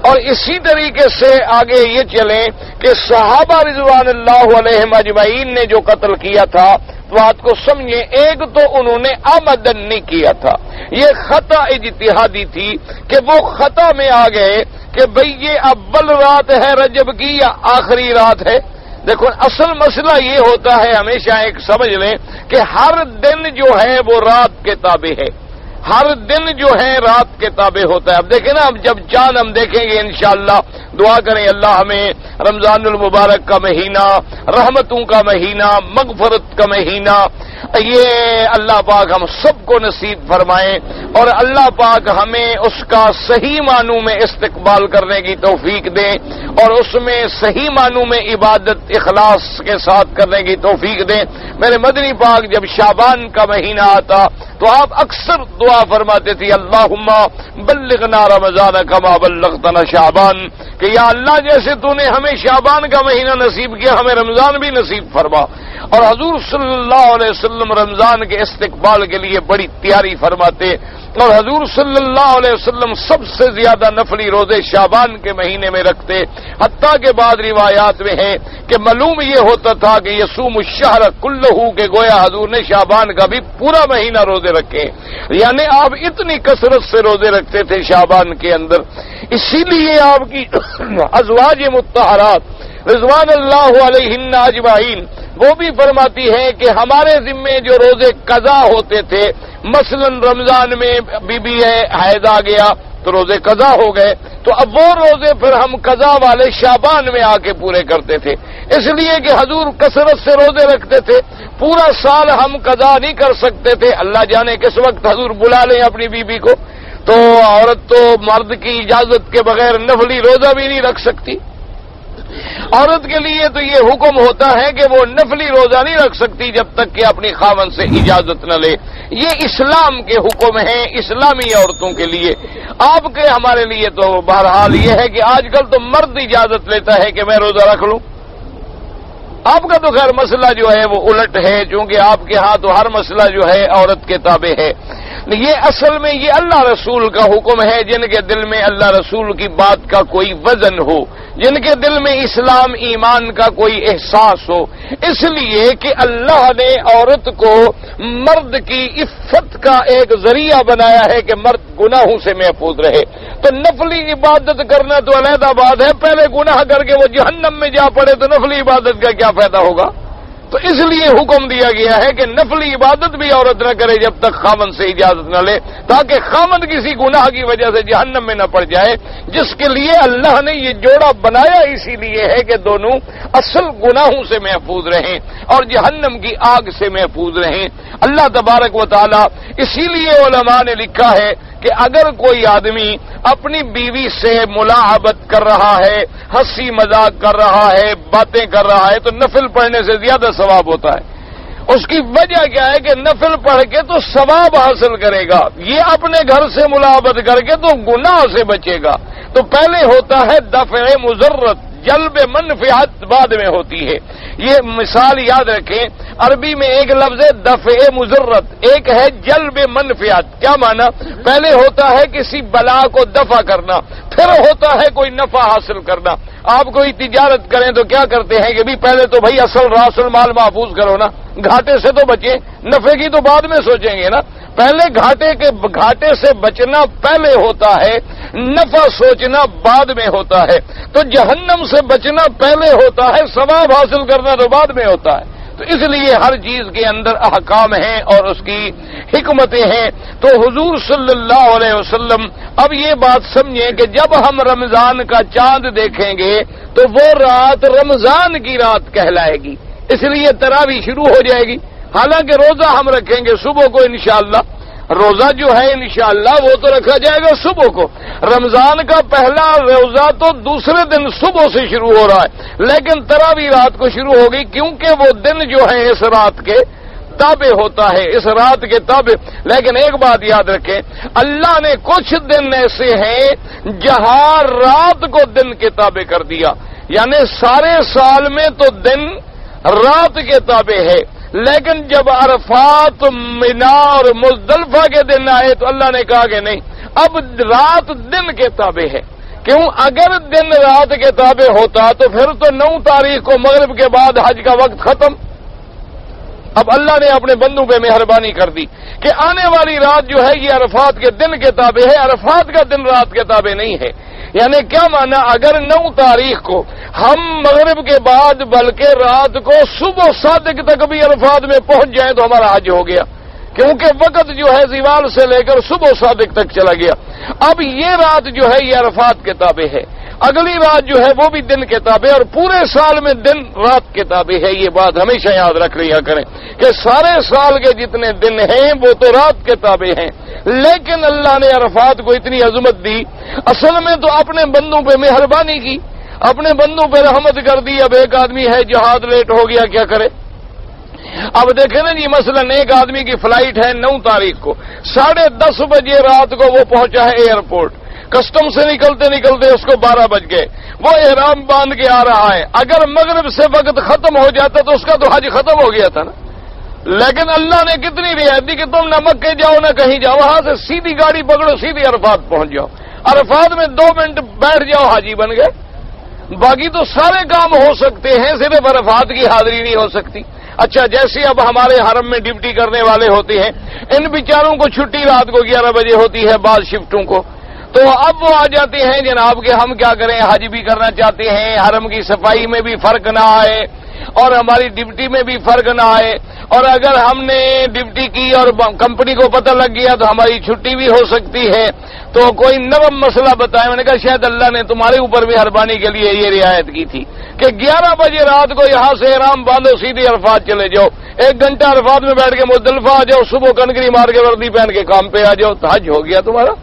اور اسی طریقے سے آگے یہ چلیں کہ صحابہ رضوان اللہ علیہم اجمعین نے جو قتل کیا تھا، بات کو سمجھیں، ایک تو انہوں نے آمدن نہیں کیا تھا، یہ خطا اجتہادی تھی کہ وہ خطا میں آ گئے کہ بھئی یہ اول رات ہے رجب کی یا آخری رات ہے۔ دیکھو اصل مسئلہ یہ ہوتا ہے، ہمیشہ ایک سمجھ لیں کہ ہر دن جو ہے وہ رات کے تابع ہے، ہر دن جو ہے رات کے تابع ہوتا ہے۔ اب دیکھیں نا، اب جب چاند ہم دیکھیں گے انشاءاللہ، دعا کریں اللہ ہمیں رمضان المبارک کا مہینہ، رحمتوں کا مہینہ، مغفرت کا مہینہ، یہ اللہ پاک ہم سب کو نصیب فرمائیں، اور اللہ پاک ہمیں اس کا صحیح معنوں میں استقبال کرنے کی توفیق دیں، اور اس میں صحیح معنوں میں عبادت اخلاص کے ساتھ کرنے کی توفیق دیں۔ میرے مدنی پاک جب شعبان کا مہینہ آتا تو آپ اکثر دعا فرماتے تھے، اللہم بلغنا رمضان کما بلغتنا شعبان، کہ یا اللہ جیسے تو نے ہمیں شعبان کا مہینہ نصیب کیا، ہمیں رمضان بھی نصیب فرما۔ اور حضور صلی اللہ علیہ وسلم رمضان کے استقبال کے لیے بڑی تیاری فرماتے، اور حضور صلی اللہ علیہ وسلم سب سے زیادہ نفلی روزے شعبان کے مہینے میں رکھتے، حتیٰ کہ بعد روایات میں ہے کہ معلوم یہ ہوتا تھا کہ یصوم الشہر کلہ، کہ گویا حضور نے شعبان کا بھی پورا مہینہ روزے رکھے، یعنی آپ اتنی کثرت سے روزے رکھتے تھے شعبان کے اندر۔ اسی لیے آپ کی ازواج مطہرات رضوان اللہ علیہن اجمعین وہ بھی فرماتی ہیں کہ ہمارے ذمے جو روزے قضا ہوتے تھے، مثلا رمضان میں بی بی حیض آ گیا تو روزے قضا ہو گئے، تو اب وہ روزے پھر ہم قضا والے شعبان میں آ کے پورے کرتے تھے، اس لیے کہ حضور کثرت سے روزے رکھتے تھے، پورا سال ہم قضا نہیں کر سکتے تھے، اللہ جانے کس وقت حضور بلا لیں اپنی بیوی کو، تو عورت تو مرد کی اجازت کے بغیر نفلی روزہ بھی نہیں رکھ سکتی۔ عورت کے لیے تو یہ حکم ہوتا ہے کہ وہ نفلی روزہ نہیں رکھ سکتی جب تک کہ اپنی خاوند سے اجازت نہ لے، یہ اسلام کے حکم ہیں اسلامی عورتوں کے لیے۔ آپ کے ہمارے لیے تو بہرحال یہ ہے کہ آج کل تو مرد اجازت لیتا ہے کہ میں روزہ رکھ لوں، آپ کا تو خیر مسئلہ جو ہے وہ الٹ ہے، چونکہ آپ کے ہاں تو ہر مسئلہ جو ہے عورت کے تابع ہے۔ یہ اصل میں یہ اللہ رسول کا حکم ہے، جن کے دل میں اللہ رسول کی بات کا کوئی وزن ہو، جن کے دل میں اسلام ایمان کا کوئی احساس ہو، اس لیے کہ اللہ نے عورت کو مرد کی عفت کا ایک ذریعہ بنایا ہے کہ مرد گناہوں سے محفوظ رہے، تو نفلی عبادت کرنا تو علیحدہ بات ہے، پہلے گناہ کر کے وہ جہنم میں جا پڑے تو نفلی عبادت کا کیا فائدہ ہوگا؟ تو اس لیے حکم دیا گیا ہے کہ نفلی عبادت بھی عورت نہ کرے جب تک خاوند سے اجازت نہ لے، تاکہ خاوند کسی گناہ کی وجہ سے جہنم میں نہ پڑ جائے، جس کے لیے اللہ نے یہ جوڑا بنایا اسی لیے ہے کہ دونوں اصل گناہوں سے محفوظ رہیں اور جہنم کی آگ سے محفوظ رہیں۔ اللہ تبارک و تعالی اسی لیے علماء نے لکھا ہے کہ اگر کوئی آدمی اپنی بیوی سے ملاعبت کر رہا ہے، ہنسی مذاق کر رہا ہے، باتیں کر رہا ہے، تو نفل پڑھنے سے زیادہ ثواب ہوتا ہے۔ اس کی وجہ کیا ہے کہ نفل پڑھ کے تو ثواب حاصل کرے گا، یہ اپنے گھر سے ملاعبت کر کے تو گناہ سے بچے گا۔ تو پہلے ہوتا ہے دفع مضرت، جلب منفعت بعد میں ہوتی ہے۔ یہ مثال یاد رکھیں، عربی میں ایک لفظ ہے دفع مضرت، ایک ہے جلب منفعت۔ کیا معنی؟ پہلے ہوتا ہے کسی بلا کو دفع کرنا، پھر ہوتا ہے کوئی نفع حاصل کرنا۔ آپ کوئی تجارت کریں تو کیا کرتے ہیں کہ بھی پہلے تو بھائی اصل راس المال محفوظ کرو نا، گھاٹے سے تو بچیں، نفع کی تو بعد میں سوچیں گے نا، پہلے گھاٹے سے بچنا پہلے ہوتا ہے، نفع سوچنا بعد میں ہوتا ہے۔ تو جہنم سے بچنا پہلے ہوتا ہے، ثواب حاصل کرنا تو بعد میں ہوتا ہے۔ تو اس لیے ہر چیز کے اندر احکام ہیں اور اس کی حکمتیں ہیں۔ تو حضور صلی اللہ علیہ وسلم اب یہ بات سمجھیں کہ جب ہم رمضان کا چاند دیکھیں گے تو وہ رات رمضان کی رات کہلائے گی، اس لیے تراویح شروع ہو جائے گی۔ حالانکہ روزہ ہم رکھیں گے صبح کو انشاءاللہ، روزہ جو ہے انشاءاللہ وہ تو رکھا جائے گا صبح کو، رمضان کا پہلا روزہ تو دوسرے دن صبح سے شروع ہو رہا ہے، لیکن تراویح رات کو شروع ہوگی، کیونکہ وہ دن جو ہے اس رات کے تابع ہوتا ہے، اس رات کے تابع۔ لیکن ایک بات یاد رکھیں، اللہ نے کچھ دن ایسے ہیں جہاں رات کو دن کے تابع کر دیا، یعنی سارے سال میں تو دن رات کے تابع ہے، لیکن جب عرفات، منا اور مزدلفہ کے دن آئے تو اللہ نے کہا کہ نہیں، اب رات دن کے تابع ہے۔ کیوں؟ اگر دن رات کے تابع ہوتا تو پھر تو 9 تاریخ کو مغرب کے بعد حج کا وقت ختم۔ اب اللہ نے اپنے بندوں پہ مہربانی کر دی کہ آنے والی رات جو ہے یہ عرفات کے دن کے تابع ہے، عرفات کا دن رات کے تابع نہیں ہے۔ یعنی کیا مانا؟ اگر 9 تاریخ کو ہم مغرب کے بعد بلکہ رات کو صبح صادق تک بھی عرفات میں پہنچ جائیں تو ہمارا حج ہو گیا، کیونکہ وقت جو ہے زوال سے لے کر صبح صادق تک چلا گیا۔ اب یہ رات جو ہے یہ عرفات کے تابع ہے، اگلی رات جو ہے وہ بھی دن کے تابع، اور پورے سال میں دن رات کے تابع ہے۔ یہ بات ہمیشہ یاد رکھ لیا کریں کہ سارے سال کے جتنے دن ہیں وہ تو رات کے تابع ہیں، لیکن اللہ نے عرفات کو اتنی عظمت دی، اصل میں تو اپنے بندوں پہ مہربانی کی، اپنے بندوں پہ رحمت کر دی۔ اب ایک آدمی ہے جہاز لیٹ ہو گیا، کیا کرے؟ اب دیکھیں نا جی، مثلا ایک آدمی کی فلائٹ ہے 9 تاریخ کو، 10:30 بجے رات کو وہ پہنچا ہے ایئرپورٹ، کسٹم سے نکلتے نکلتے اس کو 12 بج گئے، وہ احرام باندھ کے آ رہا ہے، اگر مغرب سے وقت ختم ہو جاتا تو اس کا تو حج ختم ہو گیا تھا نا۔ لیکن اللہ نے کتنی رعایت دی کہ تم نہ مکے جاؤ نہ کہیں جاؤ، وہاں سے سیدھی گاڑی پکڑو سیدھی عرفات پہنچ جاؤ، عرفات میں 2 منٹ بیٹھ جاؤ حاجی بن گئے۔ باقی تو سارے کام ہو سکتے ہیں، صرف عرفات کی حاضری نہیں ہو سکتی۔ اچھا، جیسے اب ہمارے حرم میں ڈیوٹی کرنے والے ہوتے ہیں، ان بیچاروں کو چھٹی رات کو 11 بجے ہوتی ہے بعض شفٹوں کو، تو اب وہ آ جاتے ہیں جناب کہ ہم کیا کریں، حج بھی کرنا چاہتے ہیں، حرم کی صفائی میں بھی فرق نہ آئے اور ہماری ڈیوٹی میں بھی فرق نہ آئے، اور اگر ہم نے ڈیوٹی کی اور کمپنی کو پتہ لگ گیا تو ہماری چھٹی بھی ہو سکتی ہے۔ تو کوئی نوم مسئلہ بتائے، میں نے کہا شاید اللہ نے تمہارے اوپر بھی مہربانی کے لیے یہ رعایت کی تھی کہ 11 بجے رات کو یہاں سے احرام باندھو سیدھی عرفات چلے جاؤ، 1 گھنٹہ عرفات میں بیٹھ کے مزدلفہ آ جاؤ، صبح کنکری مار کے وردی پہن کے کام پہ آ جاؤ، تو حج ہو گیا تمہارا۔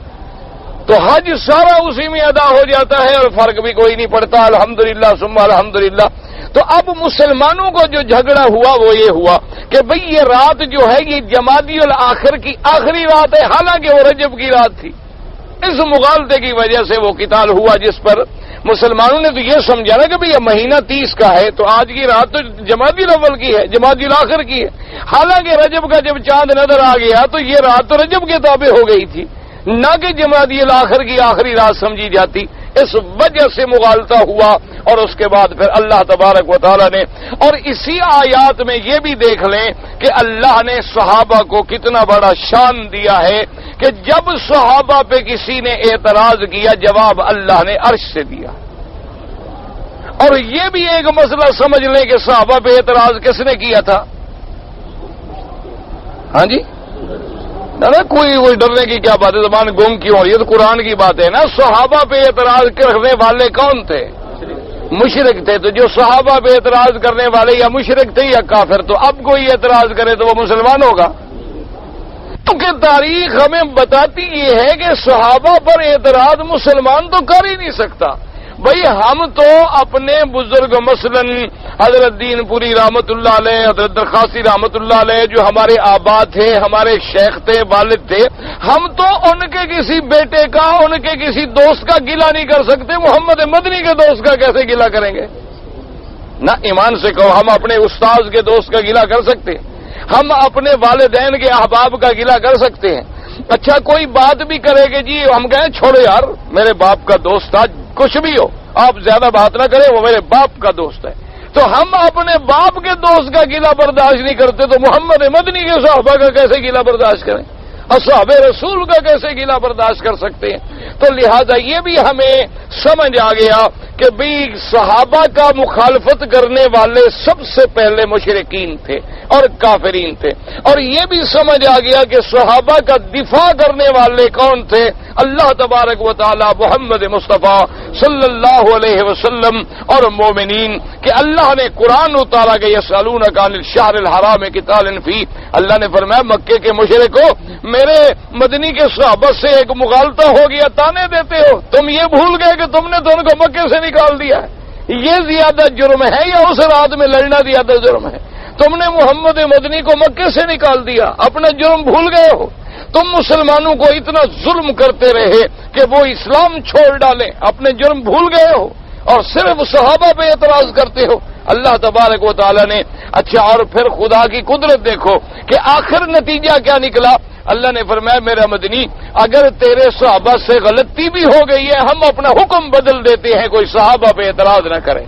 تو حج سارا اسی میں ادا ہو جاتا ہے اور فرق بھی کوئی نہیں پڑتا، الحمدللہ ثم الحمدللہ۔ تو اب مسلمانوں کو جو جھگڑا ہوا وہ یہ ہوا کہ بھئی یہ رات جو ہے یہ جمادی الاخر کی آخری رات ہے، حالانکہ وہ رجب کی رات تھی۔ اس مغالطے کی وجہ سے وہ قتال ہوا، جس پر مسلمانوں نے تو یہ سمجھا نا کہ بھئی یہ مہینہ 30 کا ہے تو آج کی رات تو جمادی الاول کی ہے، جمادی الاخر کی ہے، حالانکہ رجب کا جب چاند نظر آ گیا تو یہ رات تو رجب کے تابع ہو گئی تھی، نہ کہ جمادی الاخر کی آخری رات سمجھی جاتی۔ اس وجہ سے مغالطہ ہوا، اور اس کے بعد پھر اللہ تبارک و تعالی نے، اور اسی آیات میں یہ بھی دیکھ لیں کہ اللہ نے صحابہ کو کتنا بڑا شان دیا ہے کہ جب صحابہ پہ کسی نے اعتراض کیا جواب اللہ نے عرش سے دیا۔ اور یہ بھی ایک مسئلہ سمجھ لیں کہ صحابہ پہ اعتراض کس نے کیا تھا؟ ہاں جی، نہ کوئی ڈرنے کی کیا بات ہے، زبان گم کیوں ہو رہی ہے؟ تو قرآن کی بات ہے نا۔ صحابہ پہ اعتراض کرنے والے کون تھے؟ مشرک تھے۔ تو جو صحابہ پہ اعتراض کرنے والے یا مشرک تھے یا کافر، تو اب کوئی اعتراض کرے تو وہ مسلمان ہوگا؟ کیونکہ تاریخ ہمیں بتاتی یہ ہے کہ صحابہ پر اعتراض مسلمان تو کر ہی نہیں سکتا۔ بھئی ہم تو اپنے بزرگ مثلا حضرت دین پوری رحمت اللہ علیہ، حضرت درخواسی رحمت اللہ علیہ، جو ہمارے آبا تھے، ہمارے شیخ تھے، والد تھے، ہم تو ان کے کسی بیٹے کا، ان کے کسی دوست کا گلہ نہیں کر سکتے۔ محمد مدنی کے دوست کا کیسے گلہ کریں گے؟ نہ ایمان سے کہو، ہم اپنے استاذ کے دوست کا گلہ کر سکتے ہیں، ہم اپنے والدین کے احباب کا گلہ کر سکتے ہیں۔ اچھا کوئی بات بھی کرے کہ جی ہم کہیں چھوڑو یار، میرے باپ کا دوست تھا، کچھ بھی ہو آپ زیادہ بات نہ کریں، وہ میرے باپ کا دوست ہے، تو ہم اپنے باپ کے دوست کا گلہ برداشت نہیں کرتے تو محمد مدنی کے صحابہ کا کیسے گلہ برداشت کریں؟ اصحاب رسول کا کیسے گلہ برداشت کر سکتے ہیں؟ تو لہذا یہ بھی ہمیں سمجھ آ گیا کہ بھئی صحابہ کا مخالفت کرنے والے سب سے پہلے مشرکین تھے اور کافرین تھے، اور یہ بھی سمجھ آ گیا کہ صحابہ کا دفاع کرنے والے کون تھے؟ اللہ تبارک و تعالی، محمد مصطفیٰ صلی اللہ علیہ وسلم اور مومنین، کہ اللہ نے قرآن اتارا کہ یسألونک عن الشہر الحرام قتال فیہ، اللہ نے فرمایا مکے کے مشرکو میرے مدنی کے صحابہ سے ایک مغالطہ ہو گیا، تانے دیتے ہو، تم یہ بھول گئے کہ تم نے تو ان کو مکے سے نکال دیا ہے، یہ زیادہ جرم ہے یا اس رات میں لڑنا زیادہ جرم ہے؟ تم نے محمد مدنی کو مکے سے نکال دیا، اپنا جرم بھول گئے ہو؟ تم مسلمانوں کو اتنا ظلم کرتے رہے کہ وہ اسلام چھوڑ ڈالیں، اپنے جرم بھول گئے ہو اور صرف صحابہ پہ اعتراض کرتے ہو؟ اللہ تبارک و تعالی نے، اچھا اور پھر خدا کی قدرت دیکھو کہ آخر نتیجہ کیا نکلا؟ اللہ نے فرمایا میرا مدنی اگر تیرے صحابہ سے غلطی بھی ہو گئی ہے ہم اپنا حکم بدل دیتے ہیں، کوئی صحابہ پہ اعتراض نہ کرے،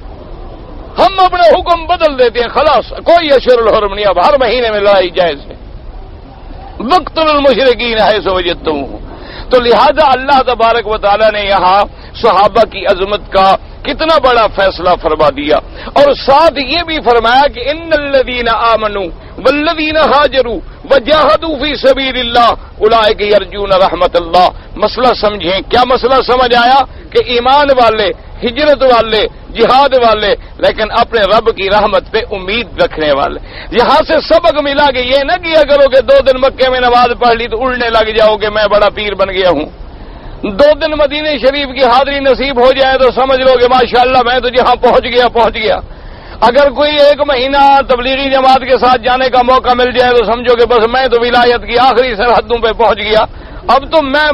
ہم اپنا حکم بدل دیتے ہیں، خلاص کوئی اشہر الحرم نہیں، اب ہر مہینے میں لڑائی جائز ہے، وقتل المشرکین حیث وجدتموہم۔ تو لہذا اللہ تبارک و تعالی نے یہاں صحابہ کی عظمت کا کتنا بڑا فیصلہ فرما دیا، اور ساتھ یہ بھی فرمایا کہ ان الذین آمنوا والذین ہاجروا وجاہدوا فی سبیل اللہ اولئک یرجون رحمت اللہ۔ مسئلہ سمجھیں، کیا مسئلہ سمجھ آیا؟ کہ ایمان والے، ہجرت والے، جہاد والے، لیکن اپنے رب کی رحمت پہ امید رکھنے والے۔ یہاں سے سبق ملا کہ یہ نہ کیا کرو کہ 2 دن مکے میں نماز پڑھ لی تو اڑنے لگ جاؤ کہ میں بڑا پیر بن گیا ہوں، 2 دن مدینہ شریف کی حاضری نصیب ہو جائے تو سمجھ لو کہ ماشاءاللہ میں تو جہاں پہنچ گیا۔ اگر کوئی 1 مہینہ تبلیغی جماعت کے ساتھ جانے کا موقع مل جائے تو سمجھو کہ بس میں تو ولایت کی آخری سرحدوں پہ پہنچ گیا، اب تو میں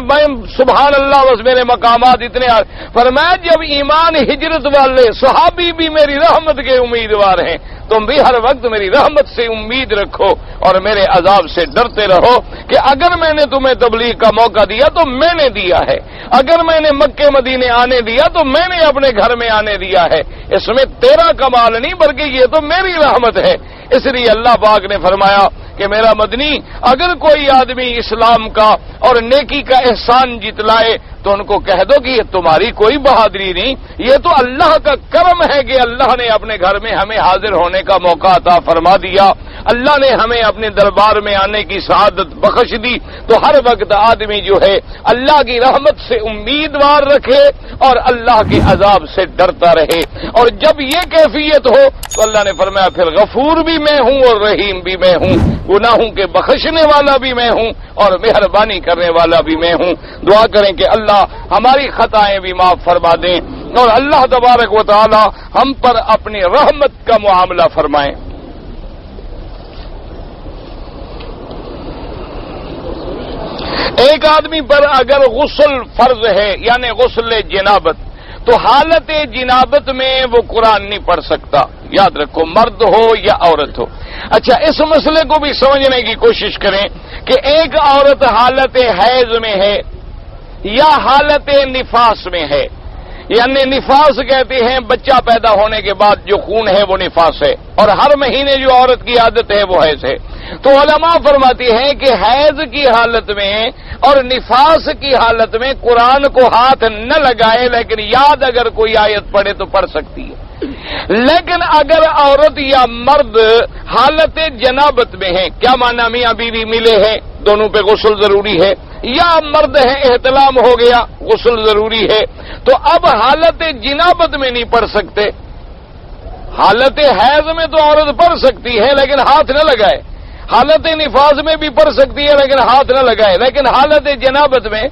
سبحان اللہ بس میرے مقامات اتنے فرمایا جب ایمان ہجرت والے صحابی بھی میری رحمت کے امیدوار ہیں تم بھی ہر وقت میری رحمت سے امید رکھو اور میرے عذاب سے ڈرتے رہو کہ اگر میں نے تمہیں تبلیغ کا موقع دیا تو میں نے دیا ہے، اگر میں نے مکے مدینے آنے دیا تو میں نے اپنے گھر میں آنے دیا ہے، اس میں تیرا کمال نہیں بلکہ یہ تو میری رحمت ہے۔ اس لیے اللہ پاک نے فرمایا کہ میرا مدنی اگر کوئی آدمی اسلام کا اور نیکی کا احسان جتلائے تو ان کو کہہ دو کہ یہ تمہاری کوئی بہادری نہیں، یہ تو اللہ کا کرم ہے کہ اللہ نے اپنے گھر میں ہمیں حاضر ہونے کا موقع عطا فرما دیا، اللہ نے ہمیں اپنے دربار میں آنے کی سعادت بخش دی۔ تو ہر وقت آدمی جو ہے اللہ کی رحمت سے امیدوار رکھے اور اللہ کے عذاب سے ڈرتا رہے، اور جب یہ کیفیت ہو تو اللہ نے فرمایا پھر غفور بھی میں ہوں اور رحیم بھی میں ہوں، گناہوں کے بخشنے والا بھی میں ہوں اور مہربانی کرنے والا بھی میں ہوں۔ دعا کریں کہ اللہ ہماری خطائیں بھی معاف فرما دیں اور اللہ تبارک و تعالی ہم پر اپنی رحمت کا معاملہ فرمائیں۔ ایک آدمی پر اگر غسل فرض ہے یعنی غسل جنابت، تو حالت جنابت میں وہ قرآن نہیں پڑھ سکتا، یاد رکھو مرد ہو یا عورت ہو۔ اچھا، اس مسئلے کو بھی سمجھنے کی کوشش کریں کہ ایک عورت حالت حیض میں ہے یا حالت نفاس میں ہے، یعنی نفاس کہتے ہیں بچہ پیدا ہونے کے بعد جو خون ہے وہ نفاس ہے، اور ہر مہینے جو عورت کی عادت ہے وہ حیض ہے۔ تو علماء فرماتی ہیں کہ حیض کی حالت میں اور نفاس کی حالت میں قرآن کو ہاتھ نہ لگائے، لیکن یاد اگر کوئی آیت پڑھے تو پڑھ سکتی ہے۔ لیکن اگر عورت یا مرد حالت جنابت میں ہے، کیا معنی میاں بیوی ملے ہیں دونوں پہ غسل ضروری ہے، یا مرد ہے احتلام ہو گیا غسل ضروری ہے، تو اب حالت جنابت میں نہیں پڑھ سکتے۔ حالت حیض میں تو عورت پڑھ سکتی ہے لیکن ہاتھ نہ لگائے، حالت نفاس میں بھی پڑھ سکتی ہے لیکن ہاتھ نہ لگائے، لیکن حالت جنابت میں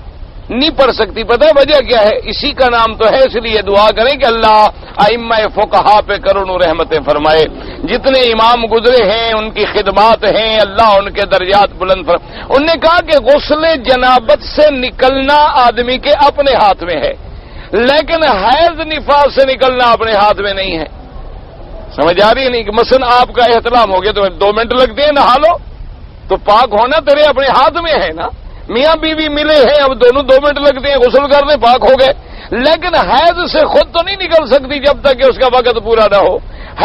نہیں پڑھ سکتی۔ پتہ ہے وجہ کیا ہے؟ اسی کا نام تو ہے، اس لیے دعا کریں کہ اللہ ائمہ فقہا پہ کرم و رحمتیں فرمائے، جتنے امام گزرے ہیں ان کی خدمات ہیں، اللہ ان کے درجات بلند فرمائے۔ انہوں نے کہا کہ غسل جنابت سے نکلنا آدمی کے اپنے ہاتھ میں ہے، لیکن حیض نفاس سے نکلنا اپنے ہاتھ میں نہیں ہے۔ سمجھ آ رہی ہے نہیں کہ مثلا آپ کا احترام ہو گیا تو 2 منٹ لگتے ہیں نہا لو، تو پاک ہونا تیرے اپنے ہاتھ میں ہے نا۔ میاں بیوی ملے ہیں، اب دونوں 2 منٹ لگتے ہیں غسل کرنے، پاک ہو گئے، لیکن حیض سے خود تو نہیں نکل سکتی جب تک کہ اس کا وقت پورا نہ ہو،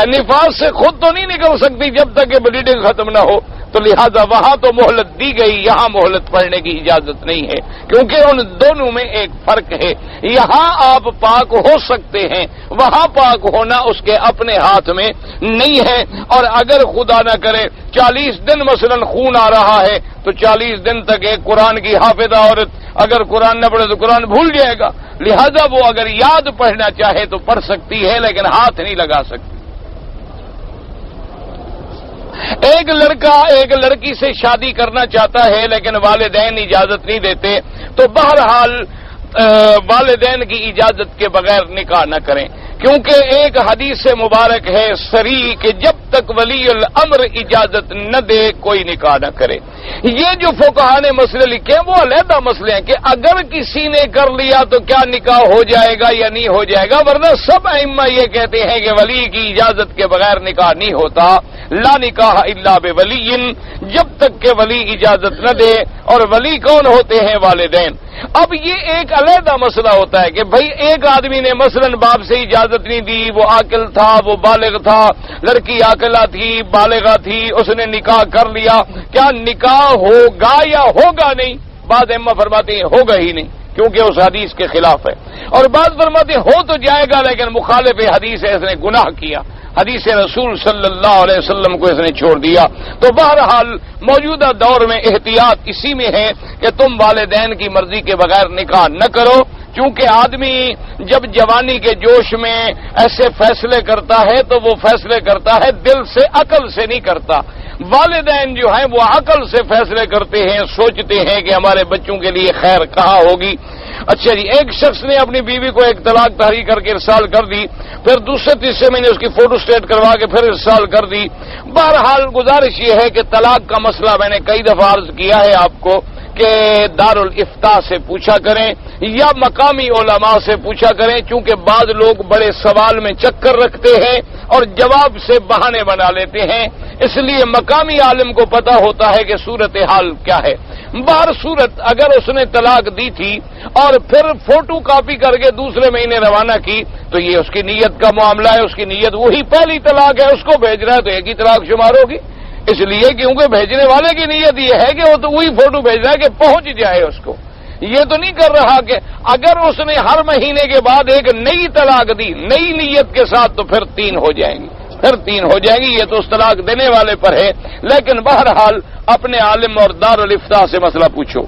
نفاس سے خود تو نہیں نکل سکتی جب تک کہ بلیڈنگ ختم نہ ہو، تو لہذا وہاں تو مہلت دی گئی، یہاں مہلت پڑھنے کی اجازت نہیں ہے، کیونکہ ان دونوں میں ایک فرق ہے۔ یہاں آپ پاک ہو سکتے ہیں، وہاں پاک ہونا اس کے اپنے ہاتھ میں نہیں ہے۔ اور اگر خدا نہ کرے 40 دن مثلا خون آ رہا ہے تو 40 دن تک ایک قرآن کی حافظہ عورت اگر قرآن نہ پڑھے تو قرآن بھول جائے گا، لہذا وہ اگر یاد پڑھنا چاہے تو پڑھ سکتی ہے لیکن ہاتھ نہیں لگا سکتی۔ ایک لڑکا ایک لڑکی سے شادی کرنا چاہتا ہے لیکن والدین اجازت نہیں دیتے، تو بہرحال والدین کی اجازت کے بغیر نکاح نہ کریں، کیونکہ ایک حدیث مبارک ہے صریح کہ جب تک ولی الامر اجازت نہ دے کوئی نکاح نہ کرے۔ یہ جو فقہا نے مسئلے لکھے ہیں وہ علیحدہ مسئلے ہیں کہ اگر کسی نے کر لیا تو کیا نکاح ہو جائے گا یا نہیں ہو جائے گا، ورنہ سب ائمہ یہ کہتے ہیں کہ ولی کی اجازت کے بغیر نکاح نہیں ہوتا، لا نکاح الا بولی، جب تک کہ ولی اجازت نہ دے، اور ولی کون ہوتے ہیں؟ والدین۔ اب یہ ایک علیحدہ مسئلہ ہوتا ہے کہ بھئی ایک آدمی نے مثلا باپ سے اجازت نہیں دی، وہ عاقل تھا، وہ بالغ تھا، لڑکی عاقلہ تھی، بالغہ تھی، اس نے نکاح کر لیا، کیا نکاح ہوگا یا ہوگا نہیں؟ بعض ائمہ فرماتے ہیں ہوگا ہی نہیں، کیونکہ اس حدیث کے خلاف ہے، اور بعض فرماتے ہیں ہو تو جائے گا لیکن مخالف حدیث ہے، اس نے گناہ کیا، حدیث رسول صلی اللہ علیہ وسلم کو اس نے چھوڑ دیا۔ تو بہرحال موجودہ دور میں احتیاط اسی میں ہے کہ تم والدین کی مرضی کے بغیر نکاح نہ کرو، چونکہ آدمی جب جوانی کے جوش میں ایسے فیصلے کرتا ہے تو وہ فیصلے کرتا ہے دل سے، عقل سے نہیں کرتا۔ والدین جو ہیں وہ عقل سے فیصلے کرتے ہیں، سوچتے ہیں کہ ہمارے بچوں کے لیے خیر کہاں ہوگی۔ اچھا جی، ایک شخص نے اپنی بیوی کو ایک طلاق تحریر کر کے ارسال کر دی، پھر دوسرے تیسرے مہینے اس کی فوٹو اسٹیٹ کروا کے پھر ارسال کر دی۔ بہرحال گزارش یہ ہے کہ طلاق کا مسئلہ میں نے کئی دفعہ عرض کیا ہے آپ کو کہ دارالفتاء سے پوچھا کریں یا مقامی علماء سے پوچھا کریں، چونکہ بعض لوگ بڑے سوال میں چکر رکھتے ہیں اور جواب سے بہانے بنا لیتے ہیں، اس لیے مقامی عالم کو پتا ہوتا ہے کہ صورتحال کیا ہے۔ بہر صورت اگر اس نے طلاق دی تھی اور پھر فوٹو کاپی کر کے دوسرے مہینے روانہ کی تو یہ اس کی نیت کا معاملہ ہے، اس کی نیت وہی پہلی طلاق ہے، اس کو بھیج رہا ہے تو ایک ہی طلاق شمار ہوگی، اس لیے کیونکہ بھیجنے والے کی نیت یہ ہے کہ وہ تو وہی فوٹو بھیج رہا ہے کہ پہنچ جائے اس کو، یہ تو نہیں کر رہا کہ اگر اس نے ہر مہینے کے بعد ایک نئی طلاق دی نئی نیت کے ساتھ تو پھر 3 ہو جائیں گی، پھر 3 ہو جائیں گی، یہ تو اس طلاق دینے والے پر ہے۔ لیکن بہرحال اپنے عالم اور دارالفتاء سے مسئلہ پوچھو۔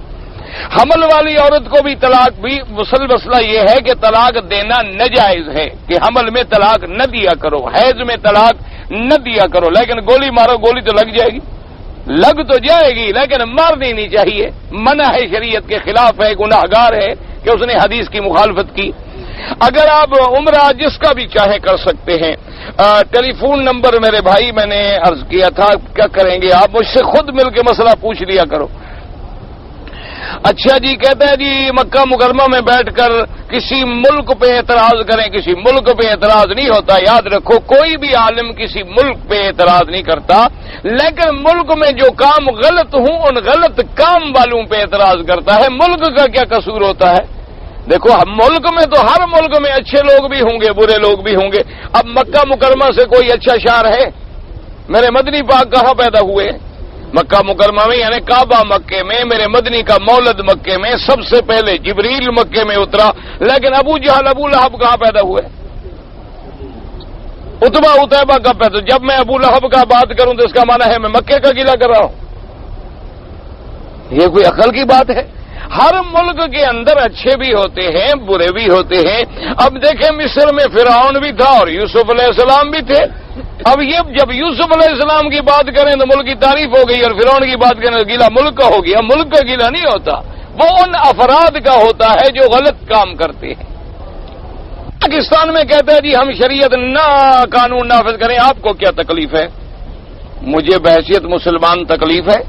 حمل والی عورت کو بھی طلاق بھی مسئلہ یہ ہے کہ طلاق دینا ناجائز ہے کہ حمل میں طلاق نہ دیا کرو، حیض میں طلاق نہ دیا کرو، لیکن گولی مارو، گولی تو لگ جائے گی، لگ تو جائے گی لیکن مارنی نہیں چاہیے، منع ہے، شریعت کے خلاف ہے، گناہگار ہے کہ اس نے حدیث کی مخالفت کی۔ اگر آپ عمرہ جس کا بھی چاہے کر سکتے ہیں، ٹیلی فون نمبر میرے بھائی میں نے عرض کیا تھا، کیا کریں گے آپ مجھ سے خود مل کے مسئلہ پوچھ لیا کرو۔ اچھا جی، کہتے ہیں جی مکہ مکرمہ میں بیٹھ کر کسی ملک پہ اعتراض کریں، کسی ملک پہ اعتراض نہیں ہوتا، یاد رکھو کوئی بھی عالم کسی ملک پہ اعتراض نہیں کرتا، لیکن ملک میں جو کام غلط ہوں ان غلط کام والوں پہ اعتراض کرتا ہے۔ ملک کا کیا قصور ہوتا ہے؟ دیکھو ملک میں تو ہر ملک میں اچھے لوگ بھی ہوں گے، برے لوگ بھی ہوں گے۔ اب مکہ مکرمہ سے کوئی اچھا شہر ہے؟ میرے مدنی پاک کہاں پیدا ہوئے؟ مکہ مکرمہ میں، یعنی کعبہ مکے میں، میرے مدنی کا مولد مکے میں، سب سے پہلے جبریل مکے میں اترا، لیکن ابو جہل ابو لہب کہاں پیدا ہوئے؟ اتبا اتیبہ کا پیدا۔ جب میں ابو لہب کا بات کروں تو اس کا معنی ہے میں مکے کا گلہ کر رہا ہوں؟ یہ کوئی عقل کی بات ہے؟ ہر ملک کے اندر اچھے بھی ہوتے ہیں، برے بھی ہوتے ہیں۔ اب دیکھیں مصر میں فرعون بھی تھا اور یوسف علیہ السلام بھی تھے۔ اب یہ جب یوسف علیہ السلام کی بات کریں تو ملک کی تعریف ہو گئی اور فرعون کی بات کریں تو گیلا ملک کا ہو گیا۔ ملک کا گیلا نہیں ہوتا، وہ ان افراد کا ہوتا ہے جو غلط کام کرتے ہیں۔ پاکستان میں کہتا ہے جی ہم شریعت نہ قانون نافذ کریں، آپ کو کیا تکلیف ہے؟ مجھے بحیثیت مسلمان تکلیف ہے،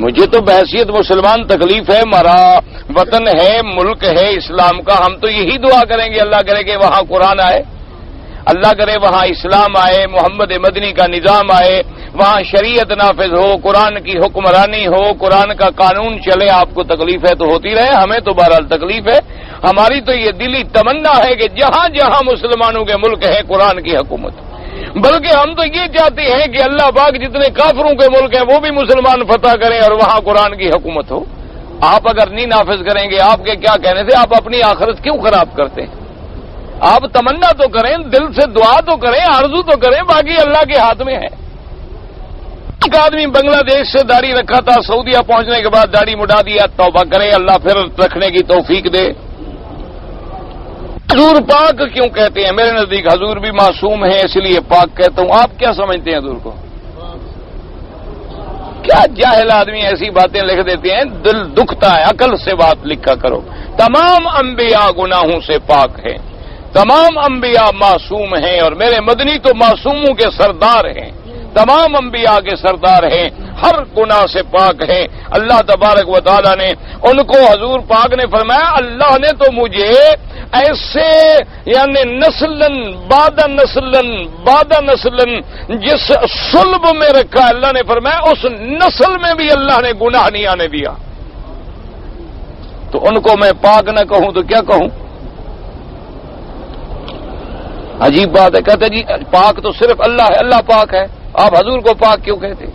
مجھے تو بحیثیت مسلمان تکلیف ہے، ہمارا وطن ہے، ملک ہے اسلام کا، ہم تو یہی دعا کریں گے اللہ کرے کہ وہاں قرآن آئے، اللہ کرے وہاں اسلام آئے، محمد مدنی کا نظام آئے، وہاں شریعت نافذ ہو، قرآن کی حکمرانی ہو، قرآن کا قانون چلے۔ آپ کو تکلیف ہے تو ہوتی رہے، ہمیں تو بہرحال تکلیف ہے۔ ہماری تو یہ دلی تمنا ہے کہ جہاں جہاں مسلمانوں کے ملک ہے قرآن کی حکومت، بلکہ ہم تو یہ چاہتے ہیں کہ اللہ پاک جتنے کافروں کے ملک ہیں وہ بھی مسلمان فتح کریں اور وہاں قرآن کی حکومت ہو۔ آپ اگر نہیں نافذ کریں گے، آپ کے کیا کہنے تھے؟ آپ اپنی آخرت کیوں خراب کرتے ہیں؟ آپ تمنا تو کریں، دل سے دعا تو کریں، آرزو تو کریں، باقی اللہ کے ہاتھ میں ہے۔ ایک آدمی بنگلہ دیش سے داڑھی رکھا تھا، سعودیہ پہنچنے کے بعد داڑھی مٹا دیا، توبہ کرے، اللہ پھر رکھنے کی توفیق دے۔ حضور پاک کیوں کہتے ہیں؟ میرے نزدیک حضور بھی معصوم ہیں، اس لیے پاک کہتا ہوں۔ آپ کیا سمجھتے ہیں حضور کو؟ کیا جاہل آدمی ایسی باتیں لکھ دیتے ہیں، دل دکھتا ہے۔ عقل سے بات لکھا کرو۔ تمام انبیاء گناہوں سے پاک ہیں، تمام انبیاء معصوم ہیں، اور میرے مدنی تو معصوموں کے سردار ہیں، تمام انبیاء کے سردار ہیں، ہر گناہ سے پاک ہیں۔ اللہ تبارک و تعالی نے ان کو، حضور پاک نے فرمایا اللہ نے تو مجھے ایسے یعنی نسلن بعد نسلن جس صلب میں رکھا، اللہ نے فرمایا اس نسل میں بھی اللہ نے گناہ نہیں آنے دیا۔ تو ان کو میں پاک نہ کہوں تو کیا کہوں؟ عجیب بات ہے۔ کہتے جی پاک تو صرف اللہ ہے، اللہ پاک ہے، آپ حضور کو پاک کیوں کہتے؟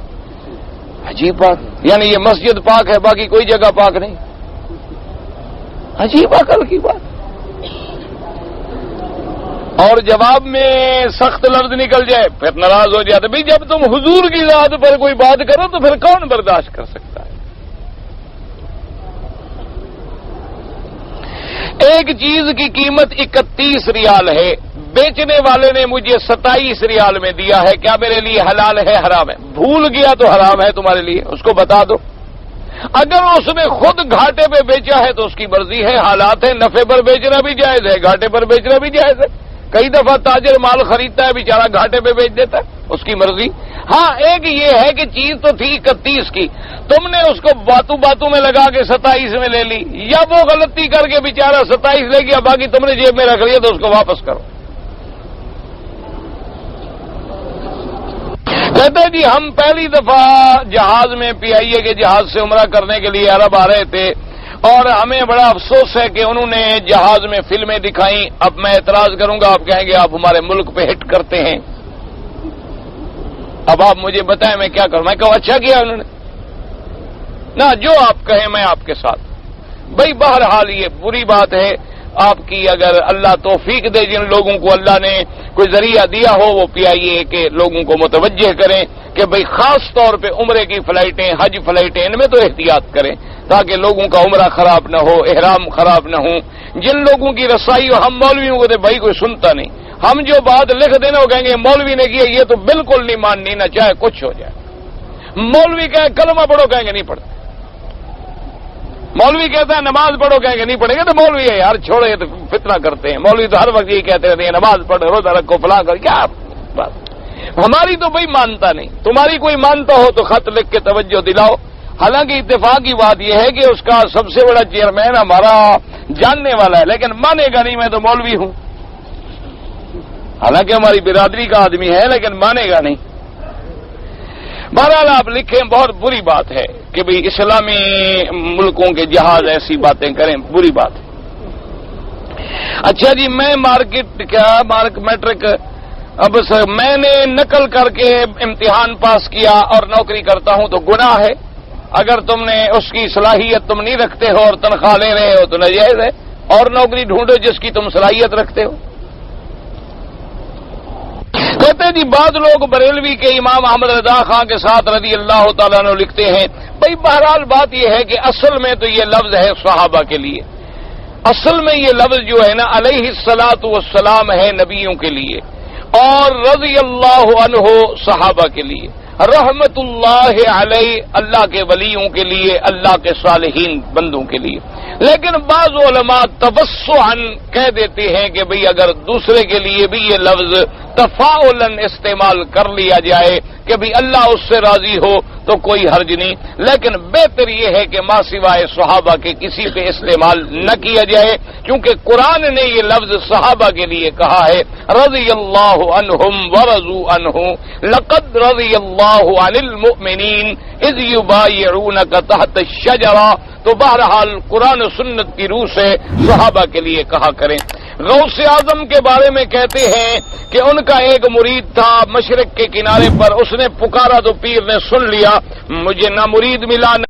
عجیب بات، یعنی یہ مسجد پاک ہے باقی کوئی جگہ پاک نہیں؟ عجیب عقل کی بات۔ اور جواب میں سخت لفظ نکل جائے پھر ناراض ہو جاتے۔ بھئی جب تم حضور کی ذات پر کوئی بات کرو تو پھر کون برداشت کر سکتا ہے؟ ایک چیز کی قیمت 31 ریال ہے، بیچنے والے نے مجھے 27 ریال میں دیا ہے، کیا میرے لیے حلال ہے حرام ہے؟ بھول گیا تو حرام ہے تمہارے لیے، اس کو بتا دو۔ اگر اس نے خود گھاٹے پہ بیچا ہے تو اس کی مرضی ہے، حالات ہے، نفع پر بیچنا بھی جائز ہے، گھاٹے پر بیچنا بھی جائز ہے۔ کئی دفعہ تاجر مال خریدتا ہے بیچارہ گھاٹے پہ بیچ دیتا ہے، اس کی مرضی۔ ہاں ایک یہ ہے کہ چیز تو تھی 31 کی، تم نے اس کو باتوں باتوں میں لگا کے 27 میں لے لی، یا وہ غلطی کر کے بیچارہ 27 لے گیا، باقی تم نے جیب میں رکھ لیا تو اس کو واپس کرو۔ کہتے جی ہم پہلی دفعہ جہاز میں PIA کے جہاز سے عمرہ کرنے کے لیے عرب آ رہے تھے، اور ہمیں بڑا افسوس ہے کہ انہوں نے جہاز میں فلمیں دکھائیں۔ اب میں اعتراض کروں گا، آپ کہیں گے آپ ہمارے ملک پہ ہٹ کرتے ہیں، اب آپ مجھے بتائیں میں کیا کروں؟ میں کہوں اچھا کیا انہوں نے، نہ جو آپ کہیں میں آپ کے ساتھ۔ بھائی بہرحال یہ بری بات ہے آپ کی، اگر اللہ توفیق دے جن لوگوں کو اللہ نے کوئی ذریعہ دیا ہو وہ PIA کے لوگوں کو متوجہ کریں کہ بھئی خاص طور پہ عمرے کی فلائٹیں، حج فلائٹیں، ان میں تو احتیاط کریں تاکہ لوگوں کا عمرہ خراب نہ ہو، احرام خراب نہ ہو۔ جن لوگوں کی رسائی ہو، ہم مولویوں کو تو بھائی کوئی سنتا نہیں، ہم جو بات لکھ دینا وہ کہیں گے مولوی نے کیا، یہ تو بالکل نہیں ماننی، نہ چاہے کچھ ہو جائے۔ مولوی کہے کلمہ پڑھو، کہیں گے نہیں پڑھتے۔ مولوی کہتا ہے نماز پڑھو، کہیں گے نہیں پڑھیں گے، تو مولوی ہے یار، چھوڑے یہ تو فتنہ کرتے ہیں۔ مولوی تو ہر وقت یہی کہتے رہتے ہیں نماز پڑھو، روزہ رکھو، فلاں کرو، کیا بات؟ ہماری تو بھائی مانتا نہیں، تمہاری کوئی مانتا ہو تو خط لکھ کے توجہ دلاؤ۔ حالانکہ اتفاق کی بات یہ ہے کہ اس کا سب سے بڑا چیئرمین ہمارا جاننے والا ہے، لیکن مانے گا نہیں، میں تو مولوی ہوں، حالانکہ ہماری برادری کا آدمی ہے لیکن مانے گا نہیں۔ بہرحال آپ لکھیں، بہت بری بات ہے کہ بھئی اسلامی ملکوں کے جہاز ایسی باتیں کریں، بری بات ہے۔ اچھا جی میں میٹرک اب میں نے نقل کر کے امتحان پاس کیا اور نوکری کرتا ہوں تو گناہ ہے؟ اگر تم نے اس کی صلاحیت تم نہیں رکھتے ہو اور تنخواہ لے رہے ہو تو ناجائز ہے، اور نوکری ڈھونڈو جس کی تم صلاحیت رکھتے ہو۔ کہتے جی بعض لوگ بریلوی کے امام احمد رضا خان کے ساتھ رضی اللہ تعالیٰ عنہ لکھتے ہیں۔ بھئی بہرحال بات یہ ہے کہ اصل میں تو یہ لفظ ہے صحابہ کے لیے، اصل میں یہ لفظ جو ہے نا علیہ الصلاۃ والسلام ہے نبیوں کے لیے، اور رضی اللہ عنہ صحابہ کے لیے، رحمت اللہ علیہ اللہ کے ولیوں کے لیے، اللہ کے صالحین بندوں کے لیے۔ لیکن بعض علماء توسعاً کہہ دیتے ہیں کہ بھئی اگر دوسرے کے لیے بھی یہ لفظ تفاعلاً استعمال کر لیا جائے کہ بھئی اللہ اس سے راضی ہو تو کوئی حرج نہیں، لیکن بہتر یہ ہے کہ ما سوائے صحابہ کے کسی پہ استعمال نہ کیا جائے، کیونکہ قرآن نے یہ لفظ صحابہ کے لیے کہا ہے رضی اللہ عنہم ورضوا عنہ لقد رضی اللہ عن المؤمنین اذ یبایعونک تحت الشجرہ۔ تو بہرحال قرآن و سنت کی روح سے صحابہ کے لیے کہا کریں۔ غوث اعظم کے بارے میں کہتے ہیں کہ ان کا ایک مرید تھا مشرق کے کنارے پر، اس نے پکارا تو پیر نے سن لیا، مجھے نہ مرید ملا نہ